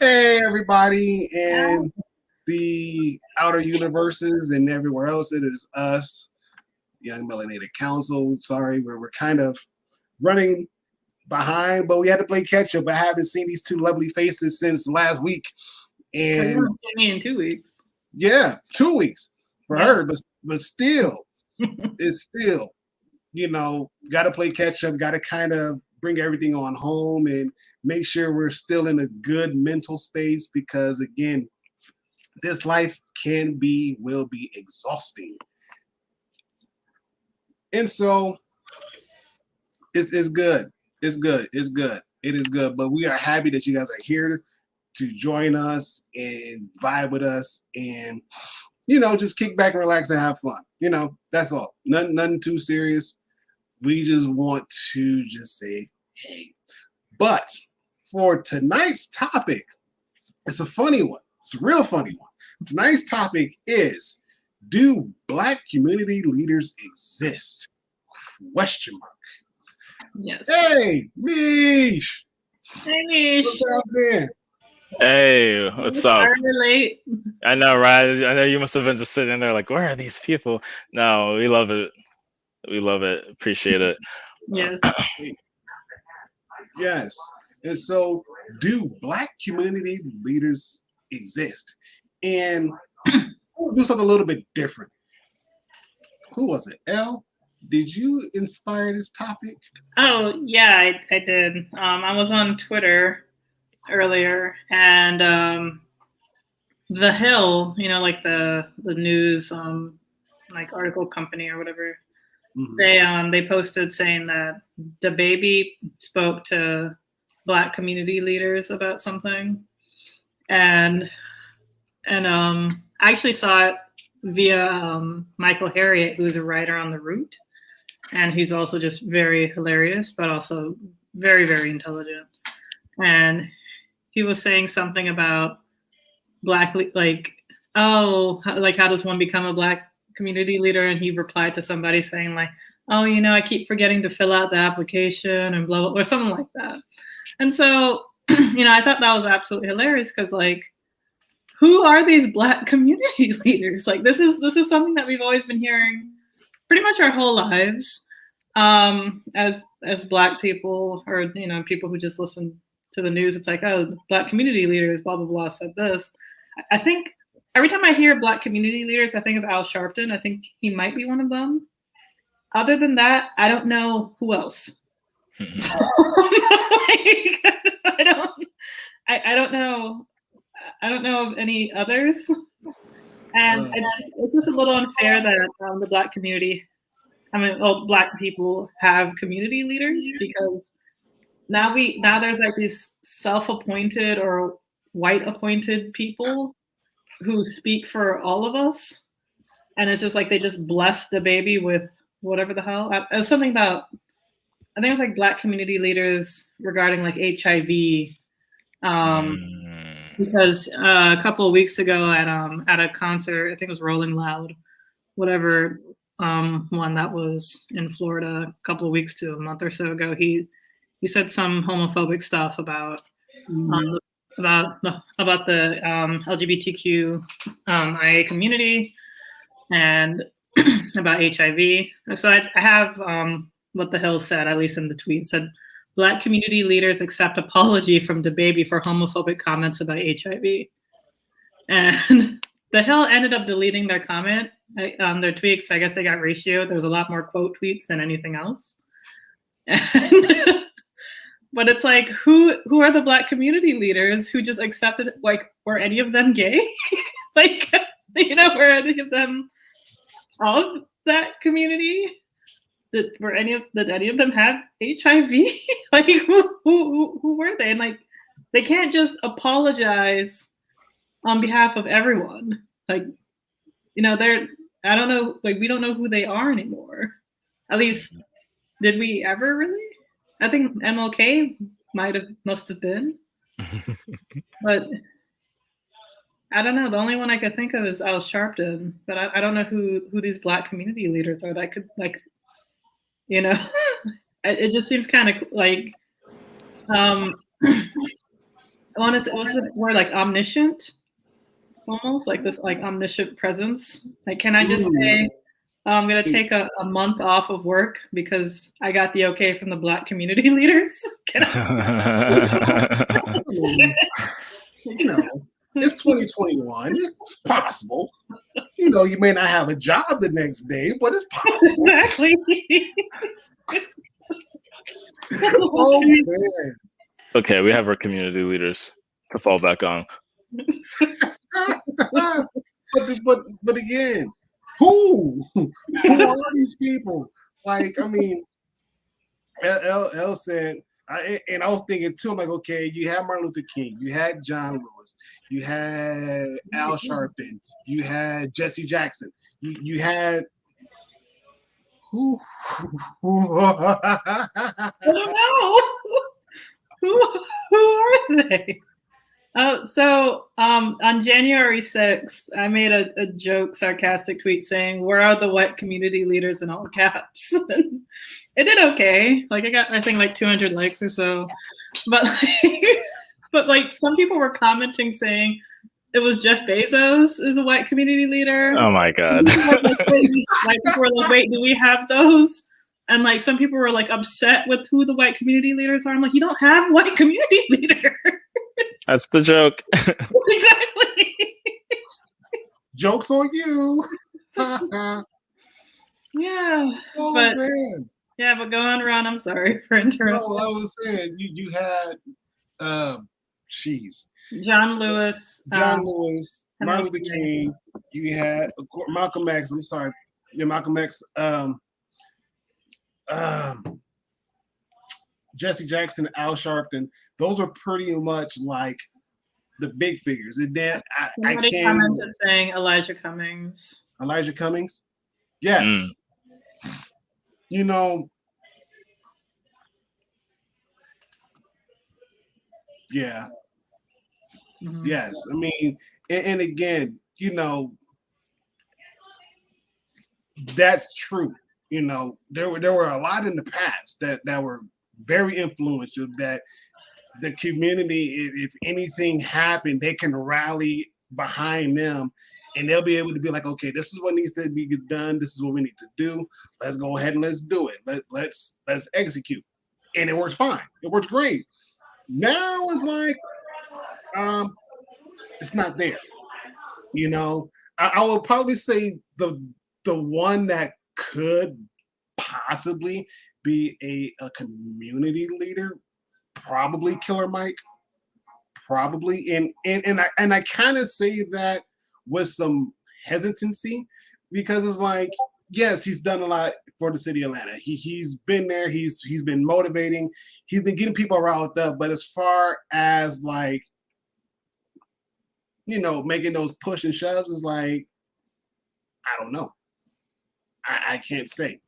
Hey, everybody in the outer universes and everywhere else. It is us, Young Melanated Council. Sorry, we're kind of running behind, but we had to play catch up. I haven't seen these two lovely faces since last week. You And haven't seen me in 2 weeks. yeah, 2 weeks for Yes. her, but still, it's still, got to play catch up, got to kind of bring everything on home and make sure we're still in a good mental space because, again, this life will be exhausting. And so it's good. It's good. It's good. It is good. But we are happy that you guys are here to join us and vibe with us and, just kick back and relax and have fun. That's all. Nothing too serious. We just want to just say, hey. But for tonight's topic, it's a funny one. It's a real funny one. Tonight's topic is, do Black community leaders exist? Question mark. Yes. Hey, Mish. Hey, Mish. What's up, man? Hey, what's up? Sorry we're late. I know, right? I know you must have been just sitting there like, where are these people? No, we love it. We love it. Appreciate it. Yes. Yes. And so, do Black community leaders exist? And we'll do something a little bit different. Who was it? Elle? Did you inspire this topic? Oh, yeah, I did. I was on Twitter earlier, and The Hill, like the news, like article company or whatever, they posted saying that DaBaby spoke to Black community leaders about something, and I actually saw it via Michael Harriot, who's a writer on The Root, and he's also just very hilarious, but also very, very intelligent. And he was saying something about Black, how does one become a Black community leader? And he replied to somebody saying like, oh, I keep forgetting to fill out the application and blah, blah, or something like that. And so, I thought that was absolutely hilarious because who are these Black community leaders? Like, this is something that we've always been hearing pretty much our whole lives as Black people, or people who just listen to the news. It's like, oh, Black community leaders, blah blah blah, said this. I think every time I hear Black community leaders, I think of Al Sharpton. I think he might be one of them. Other than that, I don't know who else. So, I don't know. I don't know of any others. And it's just a little unfair that the Black community, Black people have community leaders, because now there's like these self-appointed or white appointed people who speak for all of us. And it's just like they just bless DaBaby with whatever the hell. It was something about, I think it was like Black community leaders regarding like HIV. Because a couple of weeks ago at a concert, I think it was Rolling Loud, whatever one that was in Florida a couple of weeks to a month or so ago, he said some homophobic stuff about the LGBTQ IA community and about HIV. So I have what The Hill said, at least in the tweet, said, Black community leaders accept apology from DaBaby for homophobic comments about HIV. And The Hill ended up deleting their comment, their tweets. I guess they got ratioed. There was a lot more quote tweets than anything else. But it's like, who are the Black community leaders who just accepted, like, were any of them gay? Like, were any of them of that community? Did any of them have HIV? Like, who were they? And like, they can't just apologize on behalf of everyone. Like, I don't know, like, we don't know who they are anymore. At least, did we ever really? I think MLK must have been. But I don't know. The only one I could think of is Al Sharpton. But I don't know who these Black community leaders are that could, like, it just seems kind of like want to say, what's the word, like omniscient? Almost like this, like omniscient presence. Like, can I just say, I'm going to take a month off of work because I got the okay from the Black community leaders? Can I? You know, it's 2021. It's possible. You know, you may not have a job the next day, but it's possible. Exactly. Oh man. Okay, we have our community leaders to fall back on. but again, who are these people? Like, I mean, L said, and I was thinking too, I'm like, okay, you had Martin Luther King, you had John Lewis, you had Al Sharpton, you had Jesse Jackson, you had who? I don't know. Who are they? Oh, so on January 6th, I made a joke, sarcastic tweet saying, "Where are the white community leaders?" in all caps. It did okay. Like, I got, I think, like 200 likes or so. But like some people were commenting saying it was Jeff Bezos is a white community leader. Oh my God. Like people were like, wait, do we have those? And like some people were like upset with who the white community leaders are. I'm like, you don't have white community leaders. That's the joke. Exactly. Joke's on you. Yeah. Oh but, man. Yeah, but go on, Ron. I'm sorry for interrupting. No, I was saying you had John Lewis, Lewis, Martin Luther King. You had Malcolm X. I'm sorry, yeah, Malcolm X. Jesse Jackson, Al Sharpton. Those are pretty much like the big figures. And then I commented saying Elijah Cummings. Elijah Cummings. Yes. You know. Yeah. Mm-hmm. Yes. I mean, and again, you know, that's true. You know, there were a lot in the past that were very influential, that the community, if anything happened, they can rally behind them and they'll be able to be like, okay, this is what needs to be done. This is what we need to do. Let's go ahead and let's do it. Let's execute. And it works fine. It works great. Now it's like, it's not there. You know, I will probably say the one that could possibly be a community leader, probably Killer Mike, probably. And I kind of say that with some hesitancy, because it's like, yes, he's done a lot for the city of Atlanta. He's been there. He's been motivating. He's been getting people riled up. But as far as like, you know, making those push and shoves, is like, I don't know. I can't say.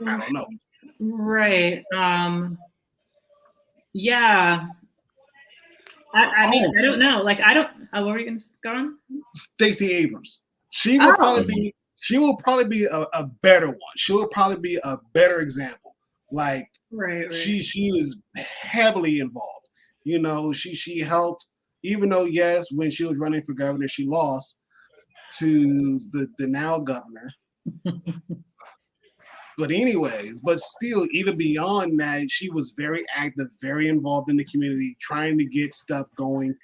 I don't know. Right. Yeah. I mean, I don't know. Like, I don't. What were you going to go on? Stacey Abrams. She will probably be. She will probably be a better one. She will probably be a better example. Like, right. She was heavily involved. You know, she helped. Even though, yes, when she was running for governor, she lost to the now governor. But anyways, but still, even beyond that, she was very active, very involved in the community, trying to get stuff going,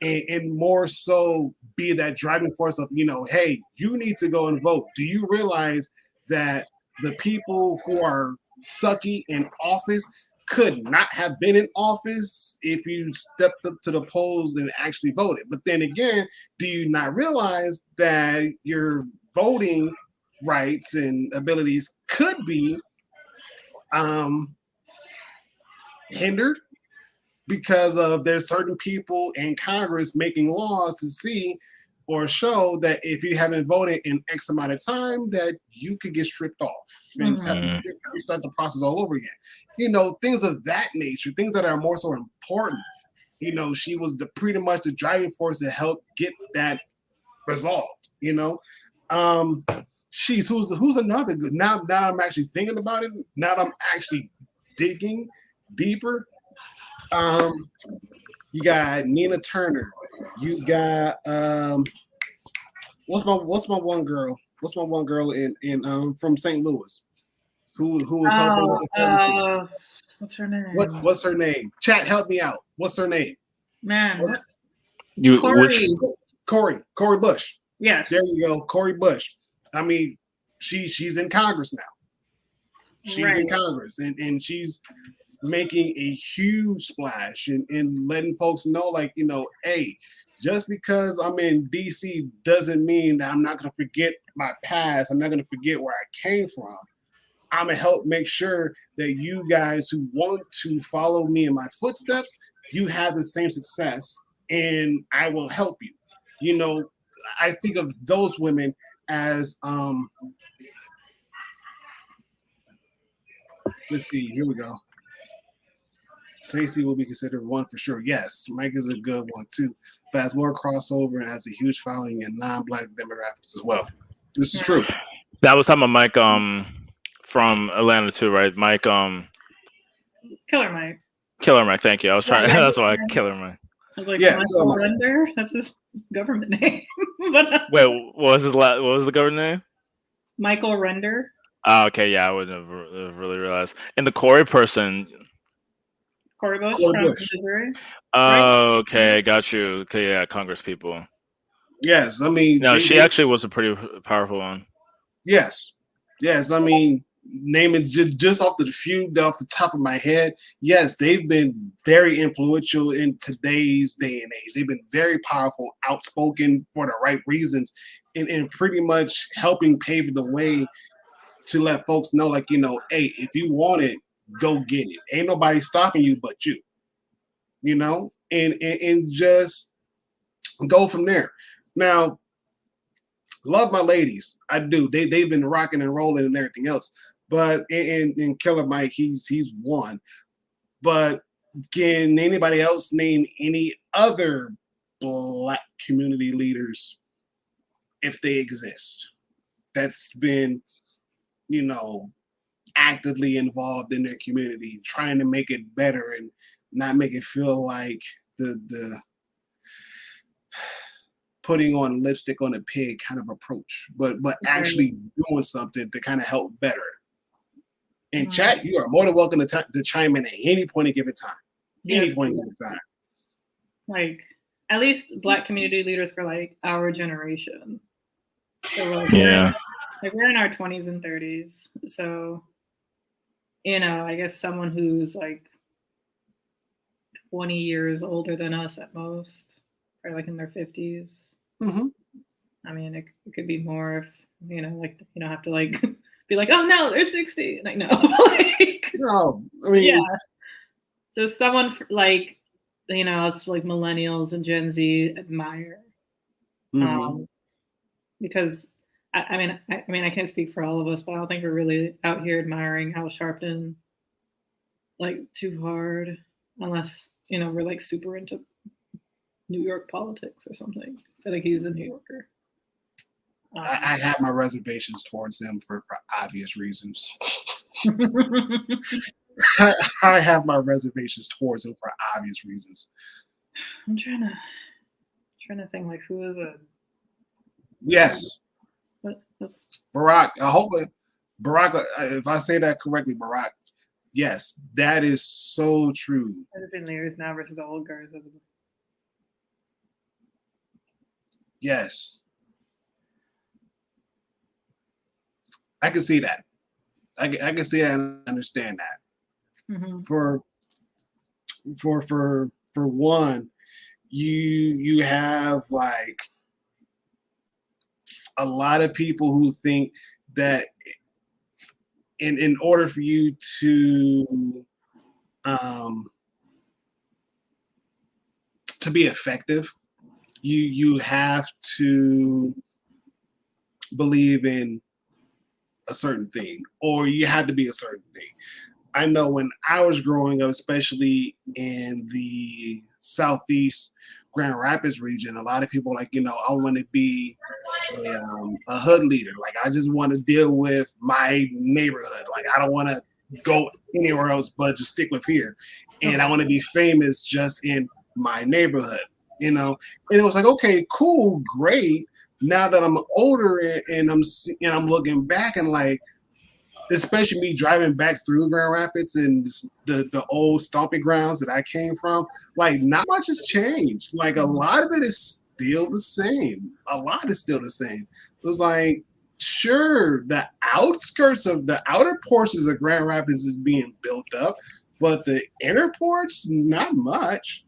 and more so be that driving force of, you know, hey, you need to go and vote. Do you realize that the people who are sucky in office could not have been in office if you stepped up to the polls and actually voted? But then again, do you not realize that your voting rights and abilities could be hindered because of there's certain people in Congress making laws to see or show that if you haven't voted in X amount of time, that you could get stripped off and have to start the process all over again. You know, things of that nature, things that are more so important. You know, she was pretty much the driving force to help get that resolved. You know, who's another good. Now that I'm actually thinking about it, now that I'm actually digging deeper. You got Nina Turner. You got what's my one girl? What's my one girl in from St. Louis who was helping with the pharmacy? What's her name? What's her name? Chat, help me out. What's her name? Man, Corey Bush. Yes. There you go, Corey Bush. I mean, she's in Congress now. She's in Congress, and she's making a huge splash and letting folks know, like, you know, hey, just because I'm in DC doesn't mean that I'm not going to forget my past. I'm not going to forget where I came from. I'm going to help make sure that you guys who want to follow me in my footsteps, you have the same success, and I will help you. You know, I think of those women as, let's see, here we go. Stacey will be considered one for sure. Yes, Mike is a good one too, but has more crossover and has a huge following in non-Black demographics as well. This is true. That was talking about Mike from Atlanta too, right? Mike Killer Mike. Killer Mike, thank you. I was trying that's why Killer Mike. I was like, Michael Render? That's his government name. But, wait, what was the government name? Michael Render. Oh, okay, yeah, I wouldn't have really realized. And the Corey person, Corey Bush from Missouri. Oh, okay, got you. Okay, yeah, Congress people. Yes, I mean, no, she actually was a pretty powerful one. Yes, I mean, naming just off the top of my head, yes, they've been very influential in today's day and age. They've been very powerful, outspoken for the right reasons, and pretty much helping pave the way to let folks know, like, you know, hey, if you want it, go get it. Ain't nobody stopping you but you. You know, and just go from there. Now, love my ladies, I do. They've been rocking and rolling and everything else. But in Killer Mike, he's one. But can anybody else name any other Black community leaders, if they exist, that's been, you know, actively involved in their community, trying to make it better and not make it feel like the putting on lipstick on a pig kind of approach, but actually doing something to kind of help better it. And chat, you are more than welcome to chime in at any point in given time. Any point in given time. Like, at least Black community leaders for like our generation. So like, we're in our 20s and 30s. So, you know, I guess someone who's like 20 years older than us at most, or like in their 50s. Mm-hmm. I mean, it could be more if, you know, like, you don't have to like be like, oh no, they're 60. Like, no, like, no, I mean, yeah, just someone like, you know, us like millennials and Gen Z admire, because I mean, I can't speak for all of us, but I don't think we're really out here admiring Al Sharpton like too hard, unless, you know, we're like super into New York politics or something. I think he's a New Yorker. I have my reservations towards him for obvious reasons. I have my reservations towards him for obvious reasons. I'm trying to think, like, who is it? Yes. Barack. I hope Barack, if I say that correctly, Barack. Yes, that is so true. It have been leaders now versus the old guys. Yes. I can see that. I can see that and understand that. Mm-hmm. For one, you have like a lot of people who think that in order for you to be effective, you have to believe in a certain thing, or you had to be a certain thing. I know when I was growing up, especially in the Southeast Grand Rapids region, a lot of people like, you know, I want to be a hood leader. Like, I just want to deal with my neighborhood. Like, I don't want to go anywhere else but just stick with here. And I want to be famous just in my neighborhood, you know. And it was like, okay, cool, great. Now that I'm older and I'm looking back and like, especially me driving back through Grand Rapids and the old stomping grounds that I came from, like not much has changed. Like a lot of it is still the same. A lot is still the same. It was like, sure, the outskirts of the outer portions of Grand Rapids is being built up, but the inner ports, not much.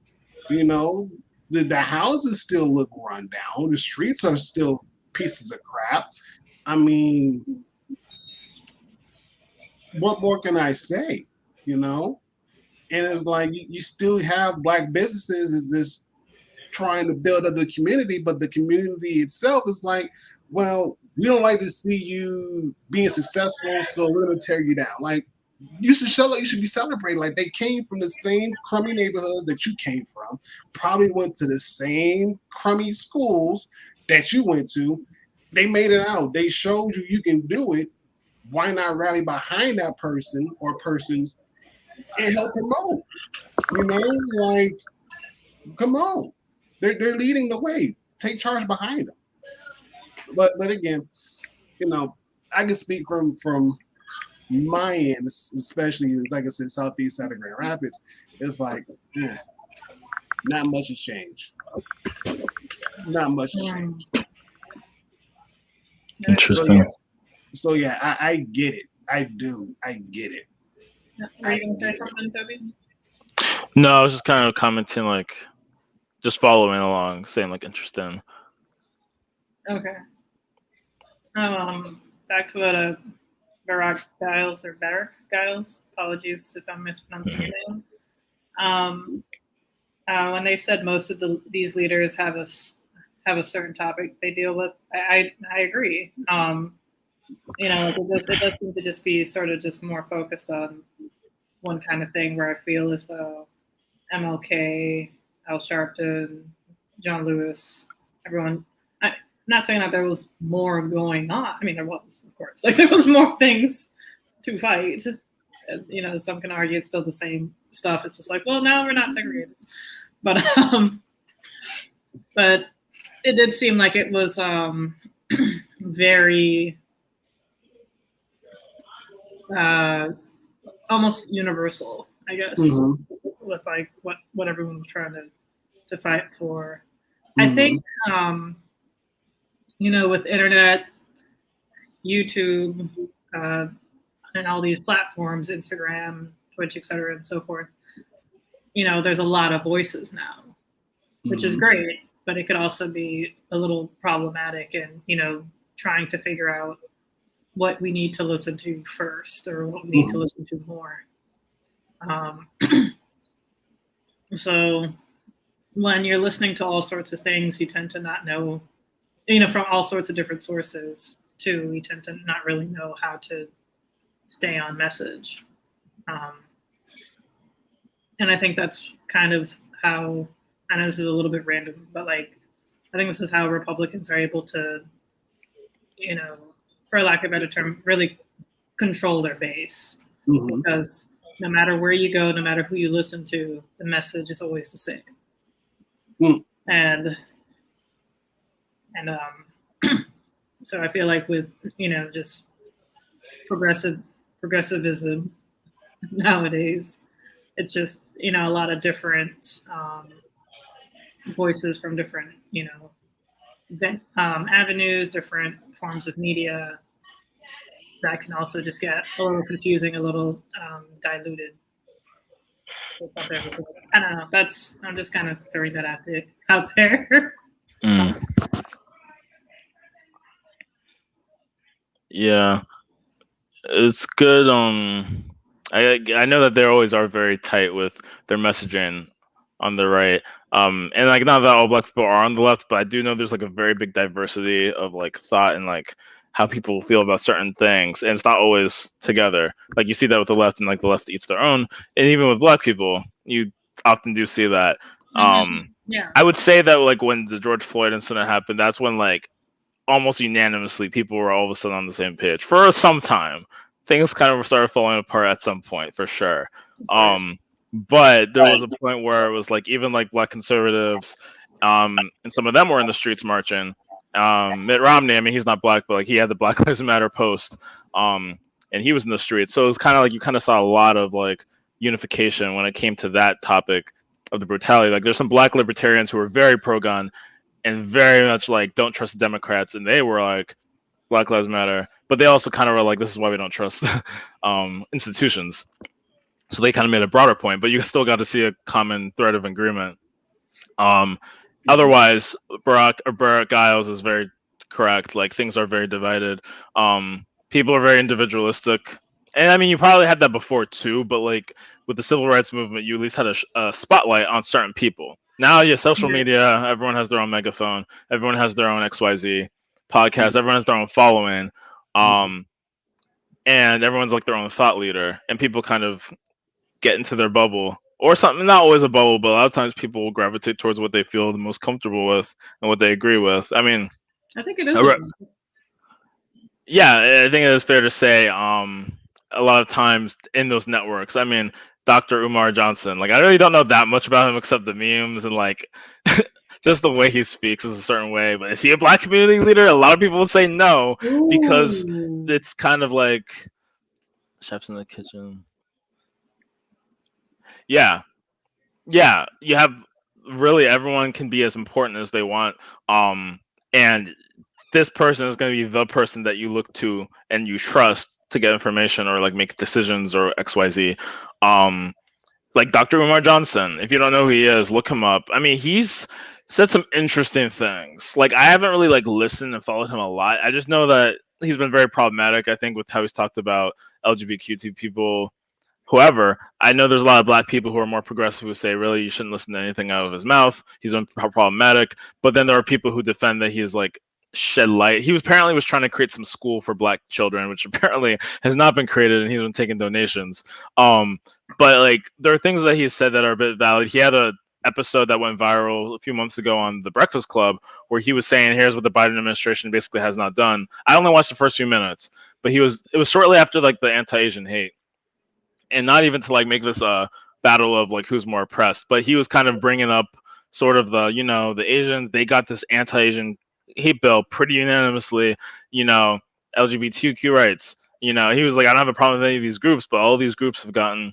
You know, the houses still look run down. The streets are still pieces of crap. I mean, what more can I say? You know? And it's like you still have black businesses is this trying to build up the community, but the community itself is like, well, we don't like to see you being successful, so we're gonna tear you down. Like you should be celebrating. Like they came from the same crummy neighborhoods that you came from, probably went to the same crummy schools that you went to. They made it out. They showed you you can do it. Why not rally behind that person or persons and help promote? You know, like, come on. They're leading the way. Take charge behind them. But again, you know, I can speak from my end, especially like I said, southeast side of Grand Rapids. It's like, not much has changed. Not much has changed. Interesting. So yeah, I get it. I do. I get it. Are you gonna say something, Toby? No, I was just kind of commenting, like, just following along, saying like interesting. Okay. Back to what Barack Giles or Better Giles. Apologies if I'm mispronouncing your name. When they said most of these leaders have a certain topic they deal with, I agree. You know, it does seem to just be sort of just more focused on one kind of thing. Where I feel as though MLK, Al Sharpton, John Lewis, everyone. I'm not saying that there was more going on. I mean, there was, of course. Like there was more things to fight. You know, some can argue it's still the same stuff. It's just like, well, now we're not segregated. But it did seem like it was very almost universal, I guess, with like what everyone was trying to fight for. I think you know, with internet, YouTube, and all these platforms, Instagram, Twitch, etc., and so forth, you know, there's a lot of voices now, which is great, but it could also be a little problematic in, you know, trying to figure out what we need to listen to first or what we need to listen to more. So when you're listening to all sorts of things, you tend to not know, you know, from all sorts of different sources too, you tend to not really know how to stay on message. And I think that's kind of how, I know this is a little bit random, but like, I think this is how Republicans are able to, you know, for lack of a better term, really control their base. Because no matter where you go, no matter who you listen to, the message is always the same. And so I feel like with, you know, just progressivism nowadays, it's just, you know, a lot of different voices from different, you know, avenues, different forms of media that can also just get a little confusing, a little diluted. I don't know. I'm just kind of throwing that out there. Yeah, it's good. I know that they always are very tight with their messaging on the right. And like not that all black people are on the left, but I do know there's like a very big diversity of like thought and like how people feel about certain things, and it's not always together. Like you see that with the left, and like the left eats their own, and even with black people, you often do see that. Yeah. I would say that like when the George Floyd incident happened, that's when like almost unanimously people were all of a sudden on the same page for some time. Things kind of started falling apart at some point for sure. But there was a point where it was like even like black conservatives, and some of them were in the streets marching. Mitt Romney, I mean, he's not black, but like he had the Black Lives Matter post, and he was in the streets. So it was kind of like you kind of saw a lot of like unification when it came to that topic of the brutality. Like there's some black libertarians who are very pro-gun and very much like don't trust the Democrats, and they were like Black Lives Matter, but they also kind of were like this is why we don't trust institutions. So they kind of made a broader point, but you still got to see a common thread of agreement. Um, Otherwise, Barack Giles is very correct. Like things are very divided. People are very individualistic, and I mean you probably had that before too. But like with the civil rights movement, you at least had a spotlight on certain people. Now, yeah, social media, everyone has their own megaphone. Everyone has their own XYZ podcast. Everyone has their own following. And everyone's like their own thought leader, and people kind of get into their bubble or something. Not always a bubble, but a lot of times people will gravitate towards what they feel the most comfortable with and what they agree with. I mean, I think it is. yeah, I think it is fair to say a lot of times in those networks, I mean, Dr. Umar Johnson, like I really don't know that much about him except the memes and like just the way he speaks is a certain way. But is he a black community leader? A lot of people would say no because it's kind of like chefs in the kitchen. Yeah, yeah, you have really everyone can be as important as they want, and this person is going to be the person that you look to and you trust to get information or like make decisions or XYZ. Like Dr. Umar Johnson, if you don't know who he is, look him up. I mean, he's said some interesting things. Like I haven't really like listened and followed him a lot. I just know that he's been very problematic, I think, with how he's talked about LGBTQ people. However, I know there's a lot of black people who are more progressive who say, really, you shouldn't listen to anything out of his mouth. He's been problematic. But then there are people who defend that he's like shed light. He was apparently was trying to create some school for black children, which apparently has not been created, and he's been taking donations. But like there are things that he said that are a bit valid. He had a episode that went viral a few months ago on the Breakfast Club where he was saying, here's what the Biden administration basically has not done. I only watched the first few minutes, but it was shortly after like the anti-Asian hate, and not even to like make this a battle of like who's more oppressed, but he was kind of bringing up sort of the the Asians, they got this anti-Asian hate bill pretty unanimously, LGBTQ rights. He was like, I don't have a problem with any of these groups, but all these groups have gotten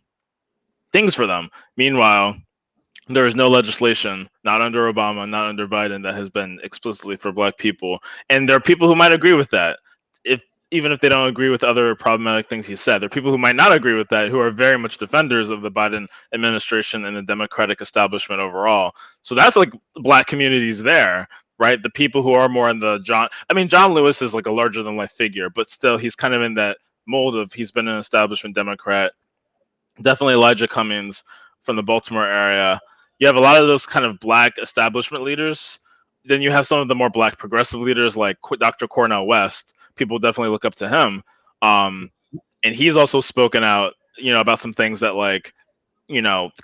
things for them. Meanwhile, there is no legislation, not under Obama, not under Biden, that has been explicitly for black people. And there are people who might agree with that. Even if they don't agree with other problematic things he said, there are people who might not agree with that who are very much defenders of the Biden administration and the Democratic establishment overall. So that's like black communities there, right? The people who are more in the John Lewis is like a larger than life figure, but still he's kind of in that mold of he's been an establishment Democrat. Definitely Elijah Cummings from the Baltimore area. You have a lot of those kind of black establishment leaders. Then you have some of the more black progressive leaders like Dr. Cornel West. People definitely look up to him. And he's also spoken out, about some things that like,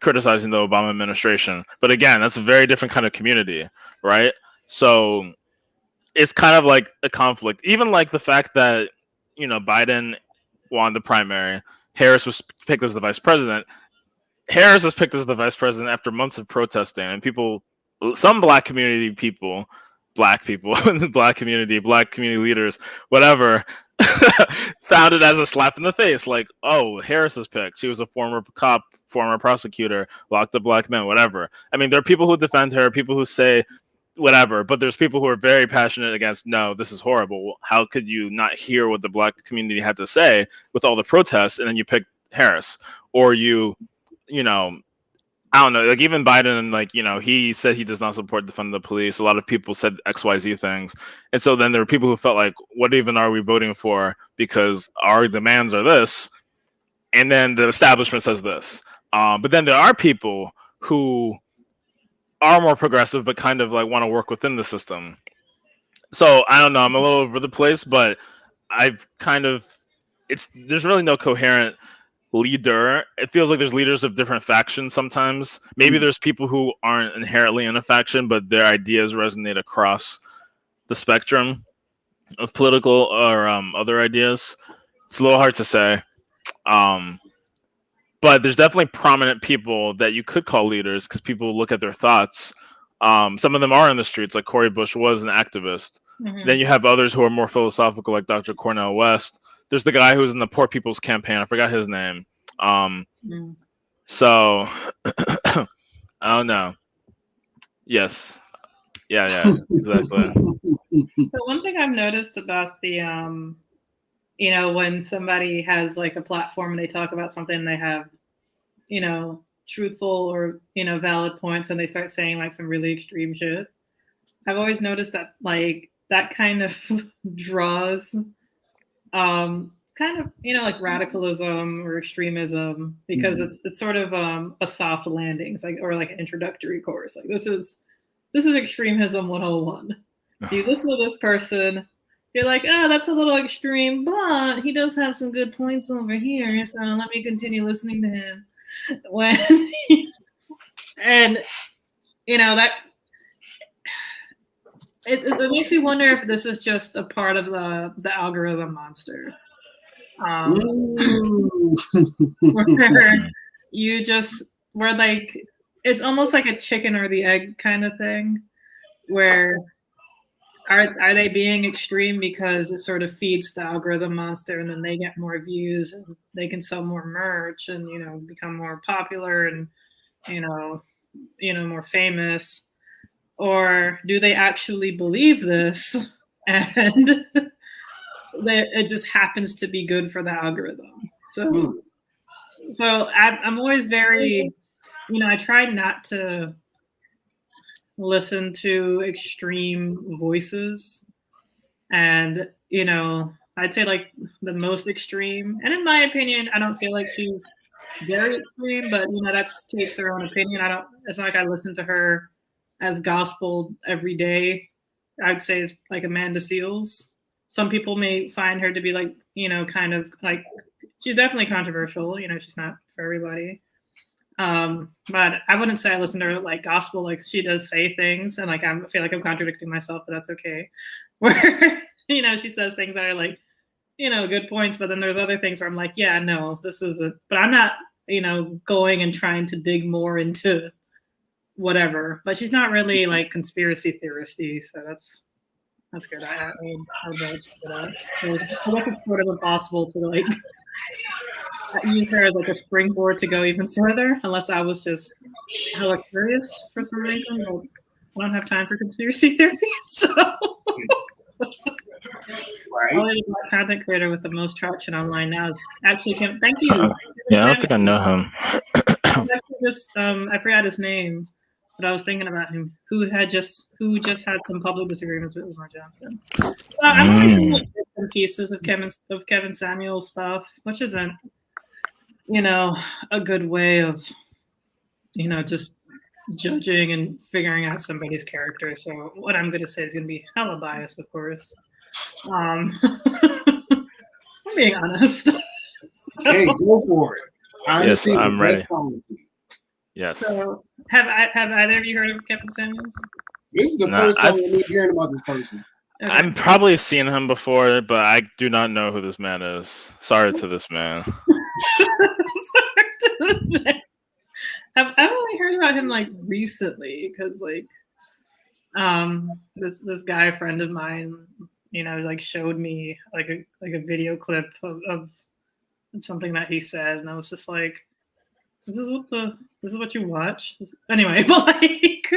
criticizing the Obama administration. But again, that's a very different kind of community, right? So it's kind of like a conflict. Even like the fact that, Biden won the primary, Harris was picked as the vice president. Harris was picked as the vice president after months of protesting, and some black community people, black people in the black community leaders, whatever, found it as a slap in the face. Like, oh, Harris is picked. She was a former cop, former prosecutor, locked up black men, whatever. I mean, there are people who defend her, people who say whatever, but there's people who are very passionate against, no, this is horrible. How could you not hear what the black community had to say with all the protests, and then you pick Harris? Or I don't know, like even Biden, like, he said he does not support defunding the police. A lot of people said XYZ things. And so then there were people who felt like, what even are we voting for? Because our demands are this. And then the establishment says this. But then there are people who are more progressive, but kind of like want to work within the system. So I don't know, I'm a little over the place, but I've kind of, there's really no coherent leader. It feels like there's leaders of different factions sometimes. Maybe there's people who aren't inherently in a faction, but their ideas resonate across the spectrum of political or other ideas. It's a little hard to say. but there's definitely prominent people that you could call leaders because people look at their thoughts. Some of them are in the streets, like Cori Bush was an activist. Mhm. Then you have others who are more philosophical, like Dr. Cornel West. There's the guy who was in the Poor People's Campaign. I forgot his name. Mm. So I don't know. Yes. Yeah, exactly. So one thing I've noticed about the when somebody has like a platform and they talk about something, they have, truthful or, valid points, and they start saying like some really extreme shit. I've always noticed that like that kind of draws kind of, like radicalism or extremism, because it's sort of a soft landing. It's like, or like an introductory course. Like this is extremism 101. You listen to this person, you're like, oh, that's a little extreme, but he does have some good points over here, so let me continue listening to him. When and that it makes me wonder if this is just a part of the algorithm monster. Where you just where like it's almost like a chicken or the egg kind of thing, where are they being extreme because it sort of feeds the algorithm monster, and then they get more views and they can sell more merch and become more popular and more famous, or do they actually believe this and it just happens to be good for the algorithm? So I'm always very, I try not to listen to extreme voices. And, I'd say like the most extreme, and in my opinion, I don't feel like she's very extreme, but that's to each their own opinion. It's not like I listen to her as gospel every day. I'd say it's like Amanda Seales. Some people may find her to be like, kind of like, she's definitely controversial. She's not for everybody. But I wouldn't say I listen to her like gospel. Like she does say things, and like I feel like I'm contradicting myself, but that's okay. Where she says things that are like, good points, but then there's other things where I'm like, yeah, no, this isn't. But I'm not, going and trying to dig more into whatever. But she's not really like conspiracy theoristy, so that's good. I vouch for that. So I guess it's sort of impossible to like use her as like a springboard to go even further, unless I was just hella curious for some reason. But I don't have time for conspiracy theories, so. Right. Probably the content creator with the most traction online now is actually Kim. Thank you. Yeah, I don't think I know him. I forgot his name, but I was thinking about him. Who just had some public disagreements with Lamar Johnson. I've only seen like bits and pieces of Kevin Samuel's stuff, which isn't, a good way of, just judging and figuring out somebody's character. So what I'm going to say is going to be hella biased, of course. I'm being honest. Hey, go for it. Yes, I'm ready. Policy. Yes. So have either of you heard of Kevin Samuels? This is the first time I'm hearing about this person. Okay. I'm probably seen him before, but I do not know who this man is. Sorry to this man. Sorry to this man. I've only heard about him like recently because like this guy friend of mine like showed me like a video clip of something that he said, and I was just like, this is what you watch anyway. But like,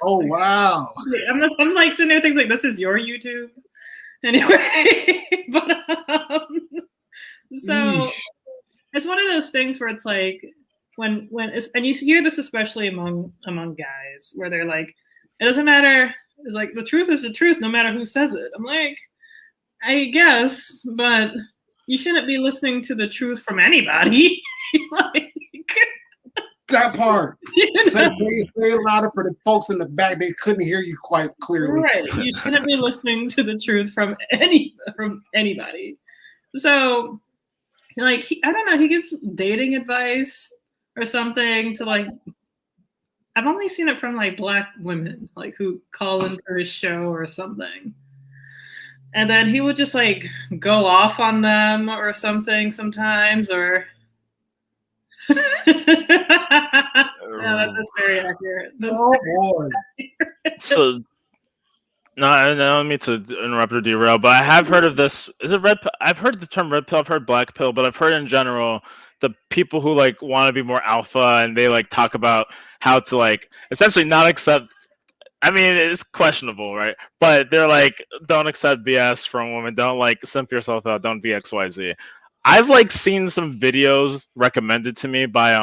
oh wow, I'm like sitting there thinking like, this is your YouTube anyway. But so it's one of those things where it's like when it's, and you hear this especially among guys, where they're like, it doesn't matter. It's like the truth is the truth, no matter who says it. I'm like, I guess, but you shouldn't be listening to the truth from anybody. Like, that part. Say louder for the folks in the back. They couldn't hear you quite clearly. Right. You shouldn't be listening to the truth from anybody. So, like, I don't know. He gives dating advice or something to like. I've only seen it from like Black women, like who call into his show or something. And then he would just like go off on them or something sometimes, or That's very accurate. That's Oh boy. So no, I don't mean to interrupt or derail, but I have heard of this. Is it red pill? I've heard the term red pill. I've heard black pill, but I've heard in general the people who like want to be more alpha and they like talk about how to like essentially not accept. I mean, it's questionable, right? But they're like, don't accept BS from women. Don't like simp yourself out. Don't be XYZ. I've like seen some videos recommended to me by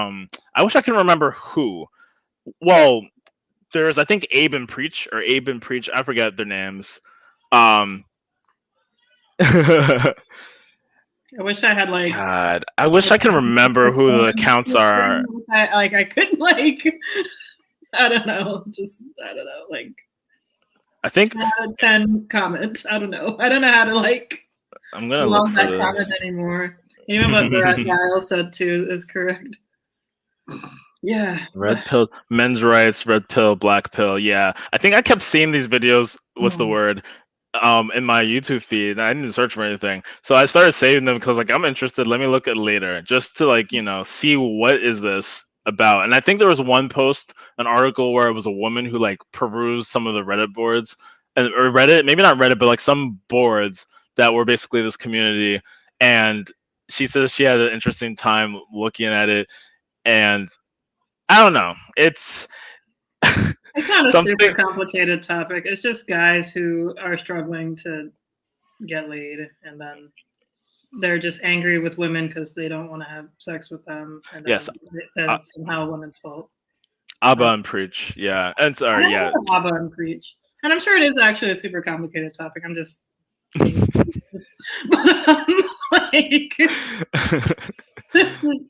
I wish I can remember who. Well, there's I think Abe and Preach. I forget their names. Um, God, I wish I had like I wish I can remember who the someone accounts are. I couldn't like I don't know, just I don't know, like I think 10 out of 10 comments. I don't know. I don't know how to like I'm gonna look love for that this. comment anymore. Even what Brad Giles said too is correct. Yeah. Red pill, men's rights, red pill, black pill. Yeah, I think I kept seeing these videos. What's the word? In my YouTube feed. I didn't search for anything, so I started saving them because like I'm interested. Let me look at it later, just to like see what is this about. And I think there was one post, an article where it was a woman who like perused some of the Reddit boards or Reddit, maybe not Reddit, but like some boards that were basically this community, and she says she had an interesting time looking at it, and I don't know. It's It's not a something. super complicated topic. It's just guys who are struggling to get laid, and then they're just angry with women because they don't want to have sex with them, and then Yes, it's somehow a woman's fault. Abba and Preach. Yeah, and I sorry, don't yeah. know what Abba and Preach, and I'm sure it is actually a super complicated topic. I'm just like this is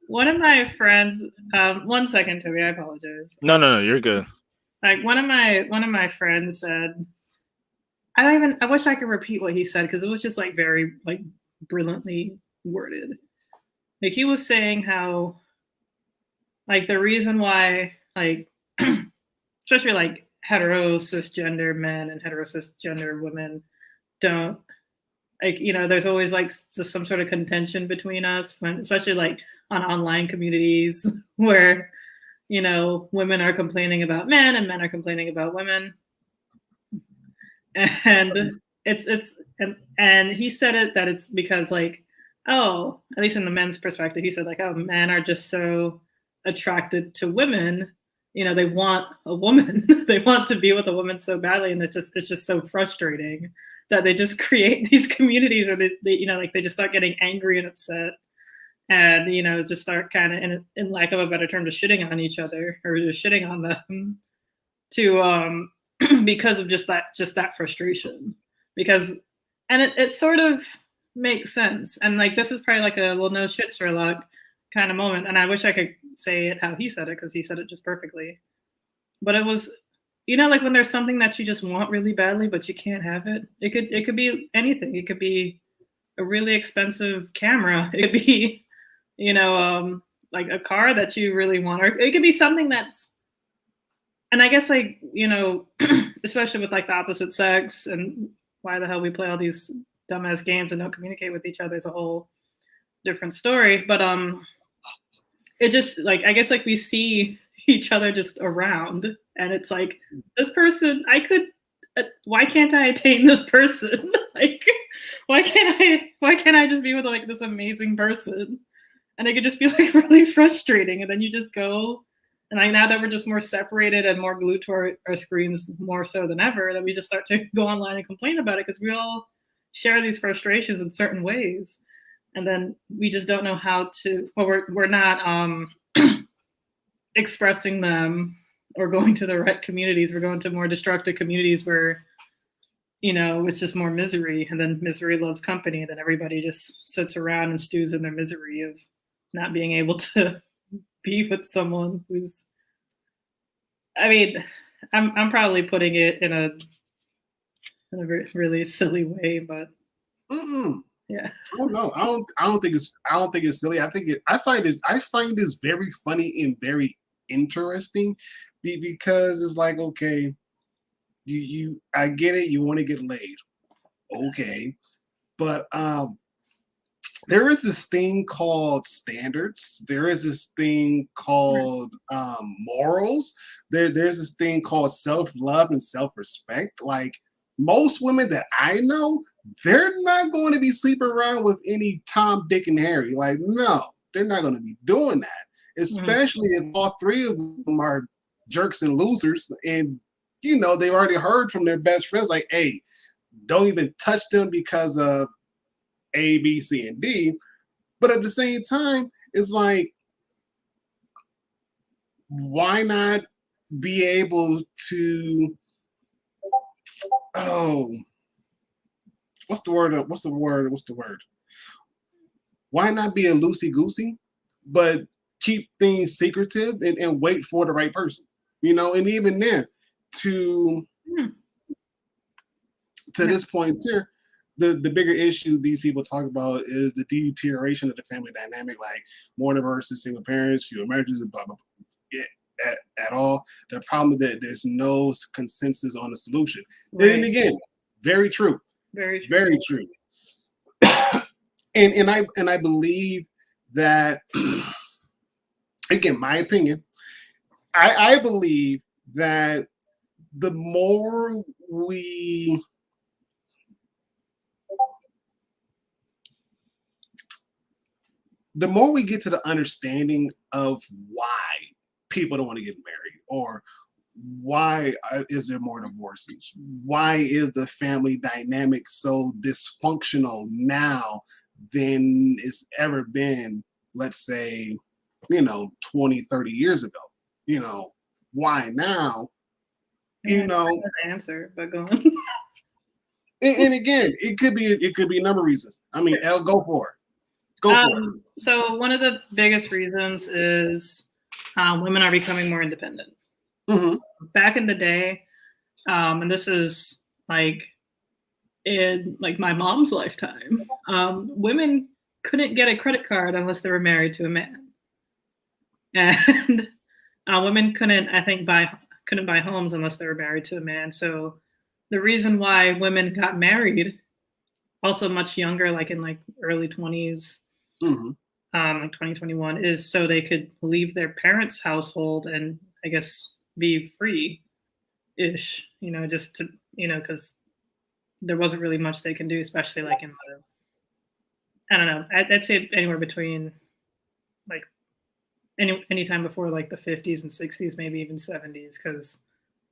one of my friends. 1 second, Toby. I apologize. No, you're good. Like one of my friends said, I wish I could repeat what he said because it was just like very like brilliantly worded. Like he was saying how like the reason why like especially like hetero cisgender men and hetero cisgender women don't like there's always like some sort of contention between us when especially like on online communities where women are complaining about men and men are complaining about women, and and he said it that it's because like at least in the men's perspective he said like men are just so attracted to women, they want a woman they want to be with a woman so badly, and it's just so frustrating that they just create these communities or they like they just start getting angry and upset and just start kind of in lack of a better term just shitting on each other or just shitting on them to because of just that frustration because and it sort of makes sense, and like this is probably like a well no shit Sherlock kind of moment, and I wish I could say it how he said it because he said it just perfectly, but it was like when there's something that you just want really badly but you can't have it. It could be anything. It could be a really expensive camera. It could be like a car that you really want, or it could be something that's, and I guess like especially with like the opposite sex and why the hell we play all these dumbass games and don't communicate with each other is a whole different story, but it just like I guess like we see each other just around and it's like this person I could why can't I attain this person? Like why can't I just be with like this amazing person? And it could just be like really frustrating, and then you just go and like now that we're just more separated and more glued to our screens more so than ever, that we just start to go online and complain about it because we all share these frustrations in certain ways, and then we just don't know how to we're not expressing them or going to the right communities. We're going to more destructive communities where it's just more misery, and then misery loves company, and then everybody just sits around and stews in their misery of not being able to be with someone who's, I mean, I'm probably putting it in a really silly way, but yeah. I don't know. I don't think it's silly. I find this very funny and very interesting because it's like, okay, I get it, you want to get laid. Okay. But there is this thing called standards. There is this thing called morals. There's this thing called self-love and self-respect. Like most women that I know, they're not going to be sleeping around with any Tom, Dick, and Harry. Like, no, they're not going to be doing that. Especially if all three of them are jerks and losers. And, you know, they've already heard from their best friends, like, hey, don't even touch them because of A, B, C, and D. But at the same time, it's like, why not be able to, what's the word? Why not be a loosey-goosey, but keep things secretive and wait for the right person? You know, and even then, to this point here, the bigger issue these people talk about is the deterioration of the family dynamic, like more diverse single parents, fewer marriages, blah, blah, blah, at all. The problem is that there's no consensus on the solution. Right. And again, very true. Very true. Very true. and I believe that, again, my opinion, I believe that the more we get to the understanding of why people don't want to get married, or why is there more divorces? Why is the family dynamic so dysfunctional now than it's ever been, let's say, 20, 30 years ago? Why now? Answer, but go on. and again, it could be a number of reasons. I mean, Elle, go for it. So one of the biggest reasons is women are becoming more independent. Mm-hmm. Back in the day, and this is like in like my mom's lifetime, women couldn't get a credit card unless they were married to a man, and women couldn't buy homes unless they were married to a man. So the reason why women got married, also much younger, like in like early 20s, like 2021, is so they could leave their parents' household and I guess be free-ish, just to, because there wasn't really much they can do, especially like in the, I don't know, I'd say anywhere between like any time before like the 50s and 60s, maybe even 70s, because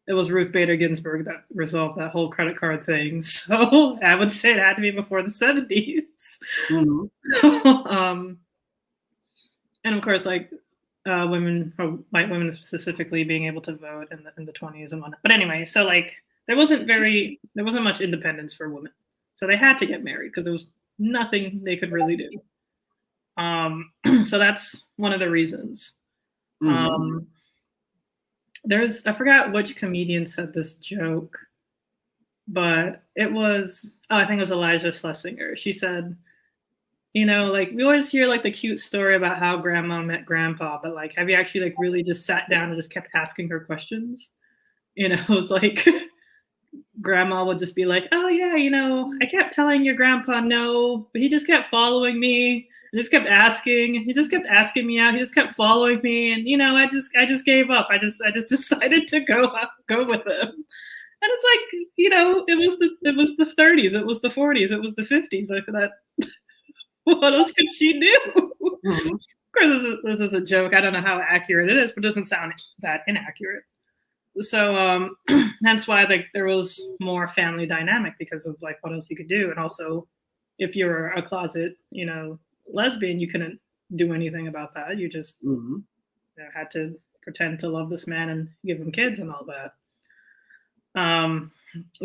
it was Ruth Bader Ginsburg that resolved that whole credit card thing. So I would say it had to be before the 70s. And of course, like women, or white women specifically, being able to vote in the 20s and whatnot. But anyway, so like there wasn't much independence for women, so they had to get married because there was nothing they could really do. So that's one of the reasons. I forgot which comedian said this joke, but it was, I think it was Elijah Schlesinger. She said, like we always hear like the cute story about how grandma met grandpa, but like, have you actually like really just sat down and just kept asking her questions? It was like grandma would just be like, oh yeah, I kept telling your grandpa no, but he just kept following me. He just kept asking. He just kept asking me out. He just kept following me, and I just gave up. I just decided to go with him. And it's like, it was the 30s, it was the 40s, it was the 50s. Like that. What else could she do? Of course, this is a joke. I don't know how accurate it is, but it doesn't sound that inaccurate. So hence why like there was more family dynamic, because of like what else you could do, and also if you're a closet, lesbian, you couldn't do anything about that. You just had to pretend to love this man and give him kids and all that.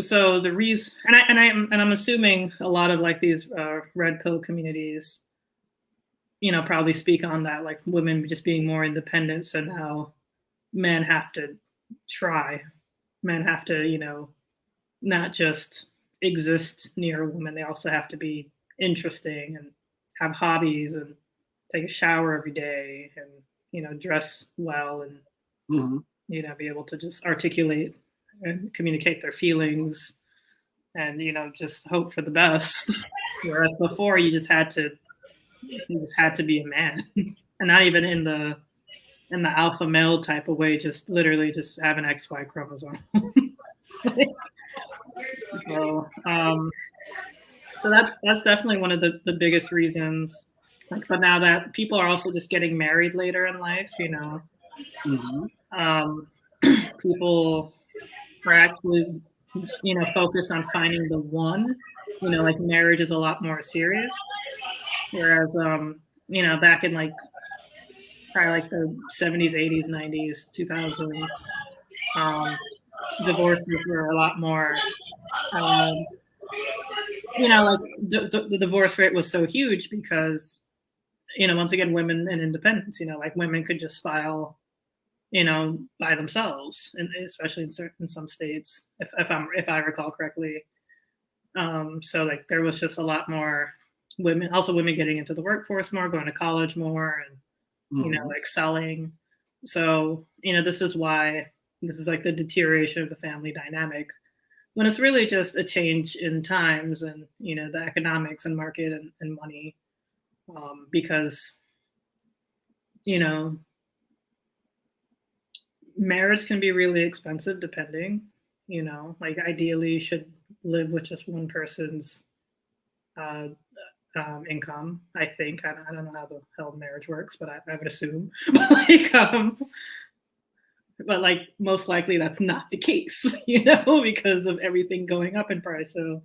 So the reason, and I'm assuming a lot of like these red pill communities, probably speak on that, like women just being more independent, so now men have to try. Men have to, not just exist near a woman. They also have to be interesting and have hobbies and take a shower every day and, dress well and, be able to just articulate and communicate their feelings and, just hope for the best. Whereas before you just had to he just had to be a man, and not even in the alpha male type of way, just literally just have an XY chromosome. so, so that's definitely one of the biggest reasons. Like, but now that people are also just getting married later in life, Mm-hmm. people are actually, focused on finding the one. Like marriage is a lot more serious. Whereas, back in like probably like the 70s, 80s, 90s, 2000s, divorces were a lot more, um, like the divorce rate was so huge because, once again, women and independence, like women could just file, by themselves, and especially in some states, if I recall correctly. So like there was just a lot more women getting into the workforce more, going to college more, and Mm-hmm. excelling. So this is why this is like the deterioration of the family dynamic, when it's really just a change in times and the economics and market and money, because you know marriage can be really expensive depending, like ideally you should live with just one person's uh, income. I think I don't know how the hell marriage works, but I would assume, but like most likely that's not the case, because of everything going up in price. So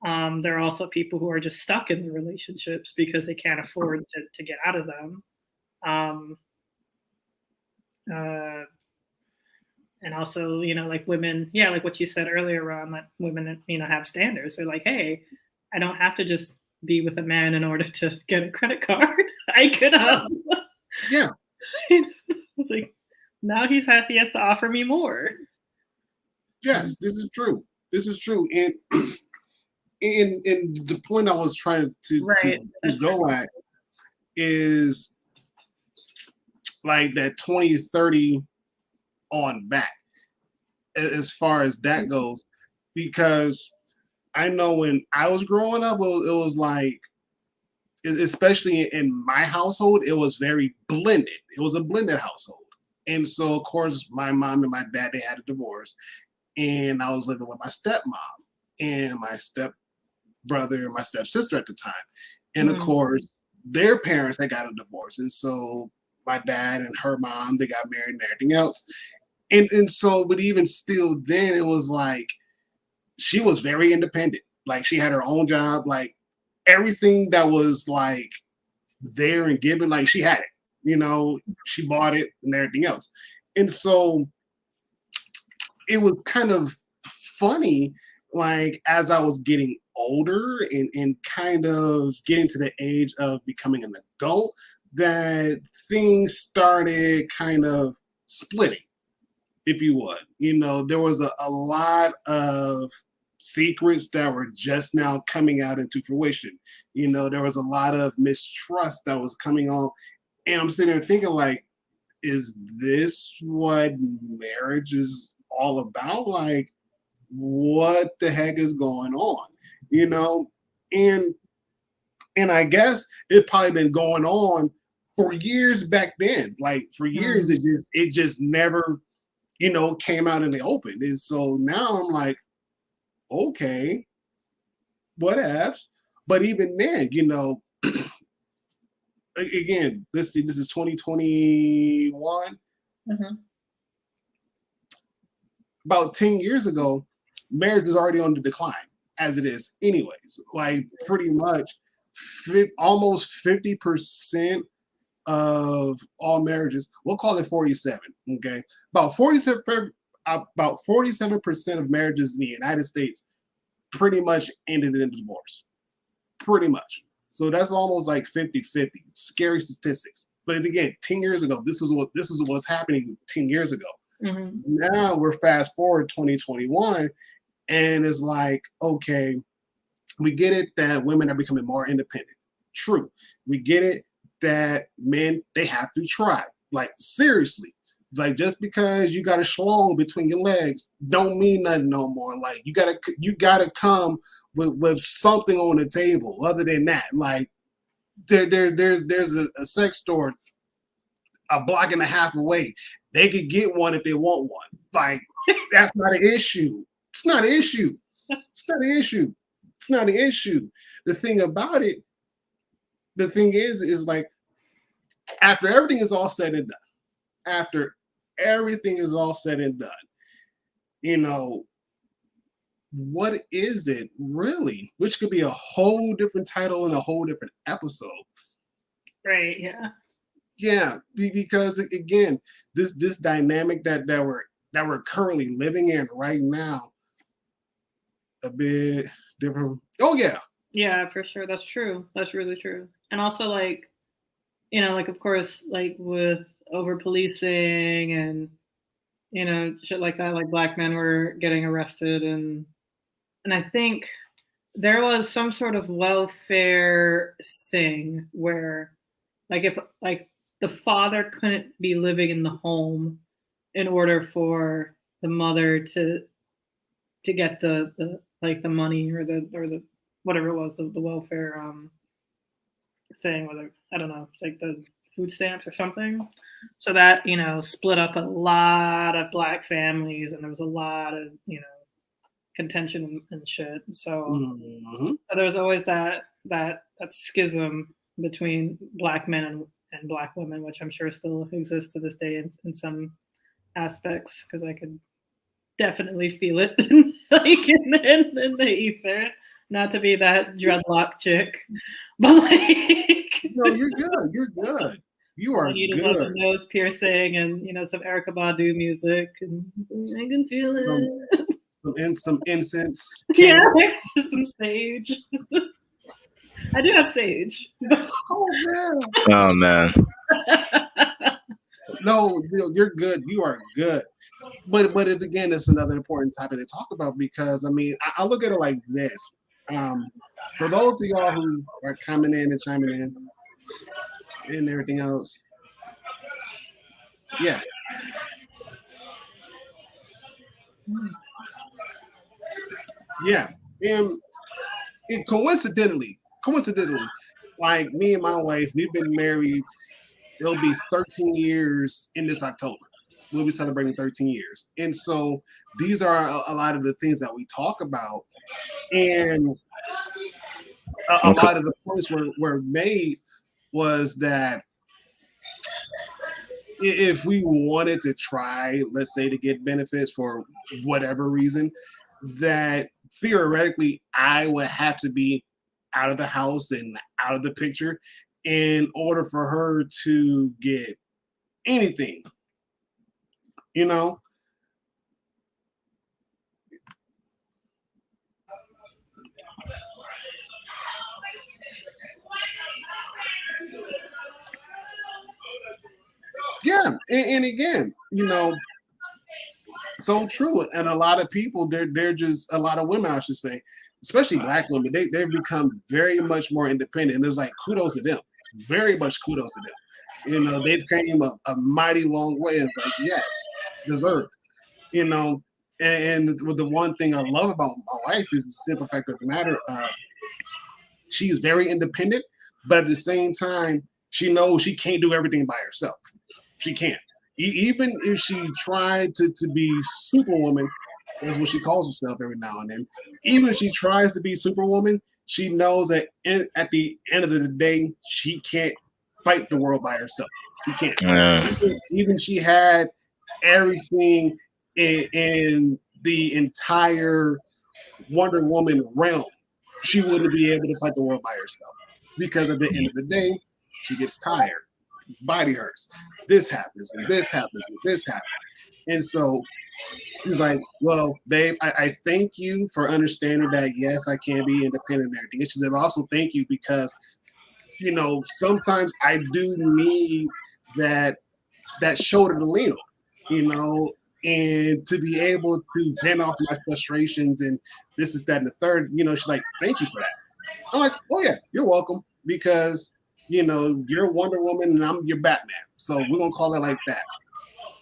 there are also people who are just stuck in the relationships because they can't afford to get out of them. Um, uh, and also, like women, yeah, like what you said earlier, Ron, that women, have standards. They're like, hey, I don't have to just be with a man in order to get a credit card. I could, Yeah. it's like now he has to offer me more. Yes, this is true. This is true. And the point I was trying Right. to go at is like that 2030 on back as far as that goes, because I know when I was growing up, it was like, especially in my household, it was very blended. It was a blended household. And so, of course, my mom and my dad, they had a divorce. And I was living with my stepmom and my step brother and my stepsister at the time. And of course, their parents had gotten a divorce. And so my dad and her mom, they got married and everything else. And so, but even still then, it was like she was very independent. Like she had her own job, like everything that was like there and given, like she had it. She bought it and everything else. And so it was kind of funny, like as I was getting older and kind of getting to the age of becoming an adult, that things started kind of splitting, if you would. There was a lot of secrets that were just now coming out into fruition. There was a lot of mistrust that was coming on. And I'm sitting there thinking, like, is this what marriage is all about? Like, what the heck is going on? You know? And I guess it probably been going on for years back then. Like for years, it just never, came out in the open. And so now I'm like, okay, what ifs? But even then, again, let's see, this is 2021. About 10 years ago, marriage is already on the decline as it is anyways. Like pretty much almost 50% of all marriages, we'll call it 47, okay? About 47% of marriages in the United States pretty much ended in divorce. Pretty much. So that's almost like 50-50. Scary statistics. But again, 10 years ago, this is what's happening 10 years ago. Now we're fast forward 2021, and it's like, okay, we get it that women are becoming more independent. True. We get it that men, they have to try. Like seriously. Like just because you got a schlong between your legs don't mean nothing no more. Like you gotta come with something on the table. Other than that, like there's a sex store a block and a half away. They could get one if they want one. Like, that's not an issue. It's not an issue. It's not an issue. It's not an issue. The thing about it, the thing is like, after everything is all said and done, after everything is all said and done, you know, what is it really? Which could be a whole different title and a whole different episode. Right. Yeah. Yeah, because again, this dynamic that we're currently living in right now, a bit different. Oh yeah. Yeah, for sure. That's true. That's really true. And also, like, you know, like, of course, like with over policing and, you know, shit like that, like black men were getting arrested. And I think there was some sort of welfare thing where, like, if like the father couldn't be living in the home in order for the mother to get the like the money or the whatever it was, the welfare thing, whether I don't know, it's like the food stamps or something. So that, you know, split up a lot of black families, and there was a lot of, you know, contention and shit. So, Mm-hmm. so there was always that schism between black men and black women, which I'm sure still exists to this day in some aspects, because I could definitely feel it like in the ether. Not to be that dreadlock chick, but like No, you're good. You're good. You are you just have the good. nose piercing and, you know, some Erykah Badu music, and I can feel it. Some incense. Yeah, Candle. some sage. I do have sage. Oh man. Oh man. No, you're good. You are good. But it, again, it's another important topic to talk about, because I mean, I look at it like this. For those of y'all who are coming in and chiming in and everything else, yeah. Yeah. And coincidentally, like me and my wife, we've been married, it'll be 13 years in this October. We'll be celebrating 13 years. And so these are a lot of the things that we talk about. And a lot of the points were made was that if we wanted to try, let's say, to get benefits for whatever reason, that theoretically I would have to be out of the house and out of the picture in order for her to get anything, you know? Yeah, and again, you know, so true. And a lot of people, they're just a lot of women, I should say, especially black women, they've become very much more independent. And there's like kudos to them, very much kudos to them. You know, they've came a mighty long way. It's like, yes, deserved. You know, and the one thing I love about my wife is the simple fact of the matter of she is very independent, but at the same time, she knows she can't do everything by herself. She can't. Even if she tried to be Superwoman, that's what she calls herself every now and then. Even if she tries to be Superwoman, she knows that at the end of the day, she can't fight the world by herself. She can't. Yeah. Even she had everything in the entire Wonder Woman realm, she wouldn't be able to fight the world by herself, because at the end of the day, she gets tired, body hurts, this happens and this happens and this happens. And so she's like, well, babe, I thank you for understanding that, yes, I can be independent and everything. And she said, I also thank you because, you know, sometimes I do need that shoulder to lean on, you know, and to be able to vent off my frustrations and this is that and the third, you know. She's like, thank you for that. I'm like, oh yeah, you're welcome, because you know, you're Wonder Woman and I'm your Batman. So we're gonna call it like that.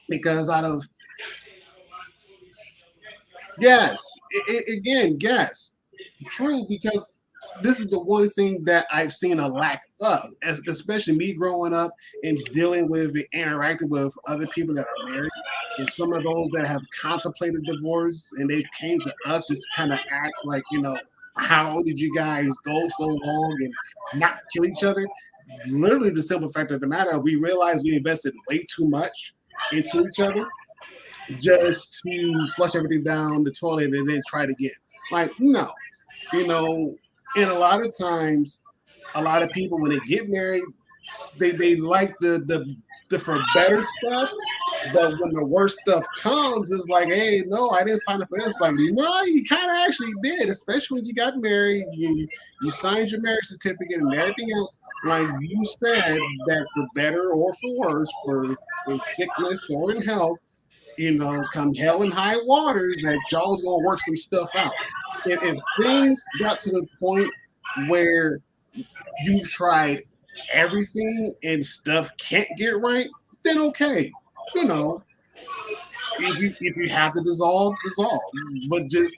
Because out of yes, again, yes, true, because this is the one thing that I've seen a lack of, especially me growing up and dealing with and interacting with other people that are married, and some of those that have contemplated divorce, and they came to us just to kind of ask, like, how did you guys go so long and not kill each other? Literally, the simple fact of the matter, we realized we invested way too much into each other just to flush everything down the toilet and then try it again. Like, no, and a lot of times, a lot of people when they get married, they like the for better stuff, but when the worst stuff comes, it's like, hey, no, I didn't sign up for this. Like, no, you kind of actually did, especially when you got married. You signed your marriage certificate and everything else. Like you said, that for better or for worse, for sickness or in health, come hell and high waters, that y'all's gonna work some stuff out. If things got to the point where you've tried everything and stuff can't get right, then okay. If you have to dissolve, but just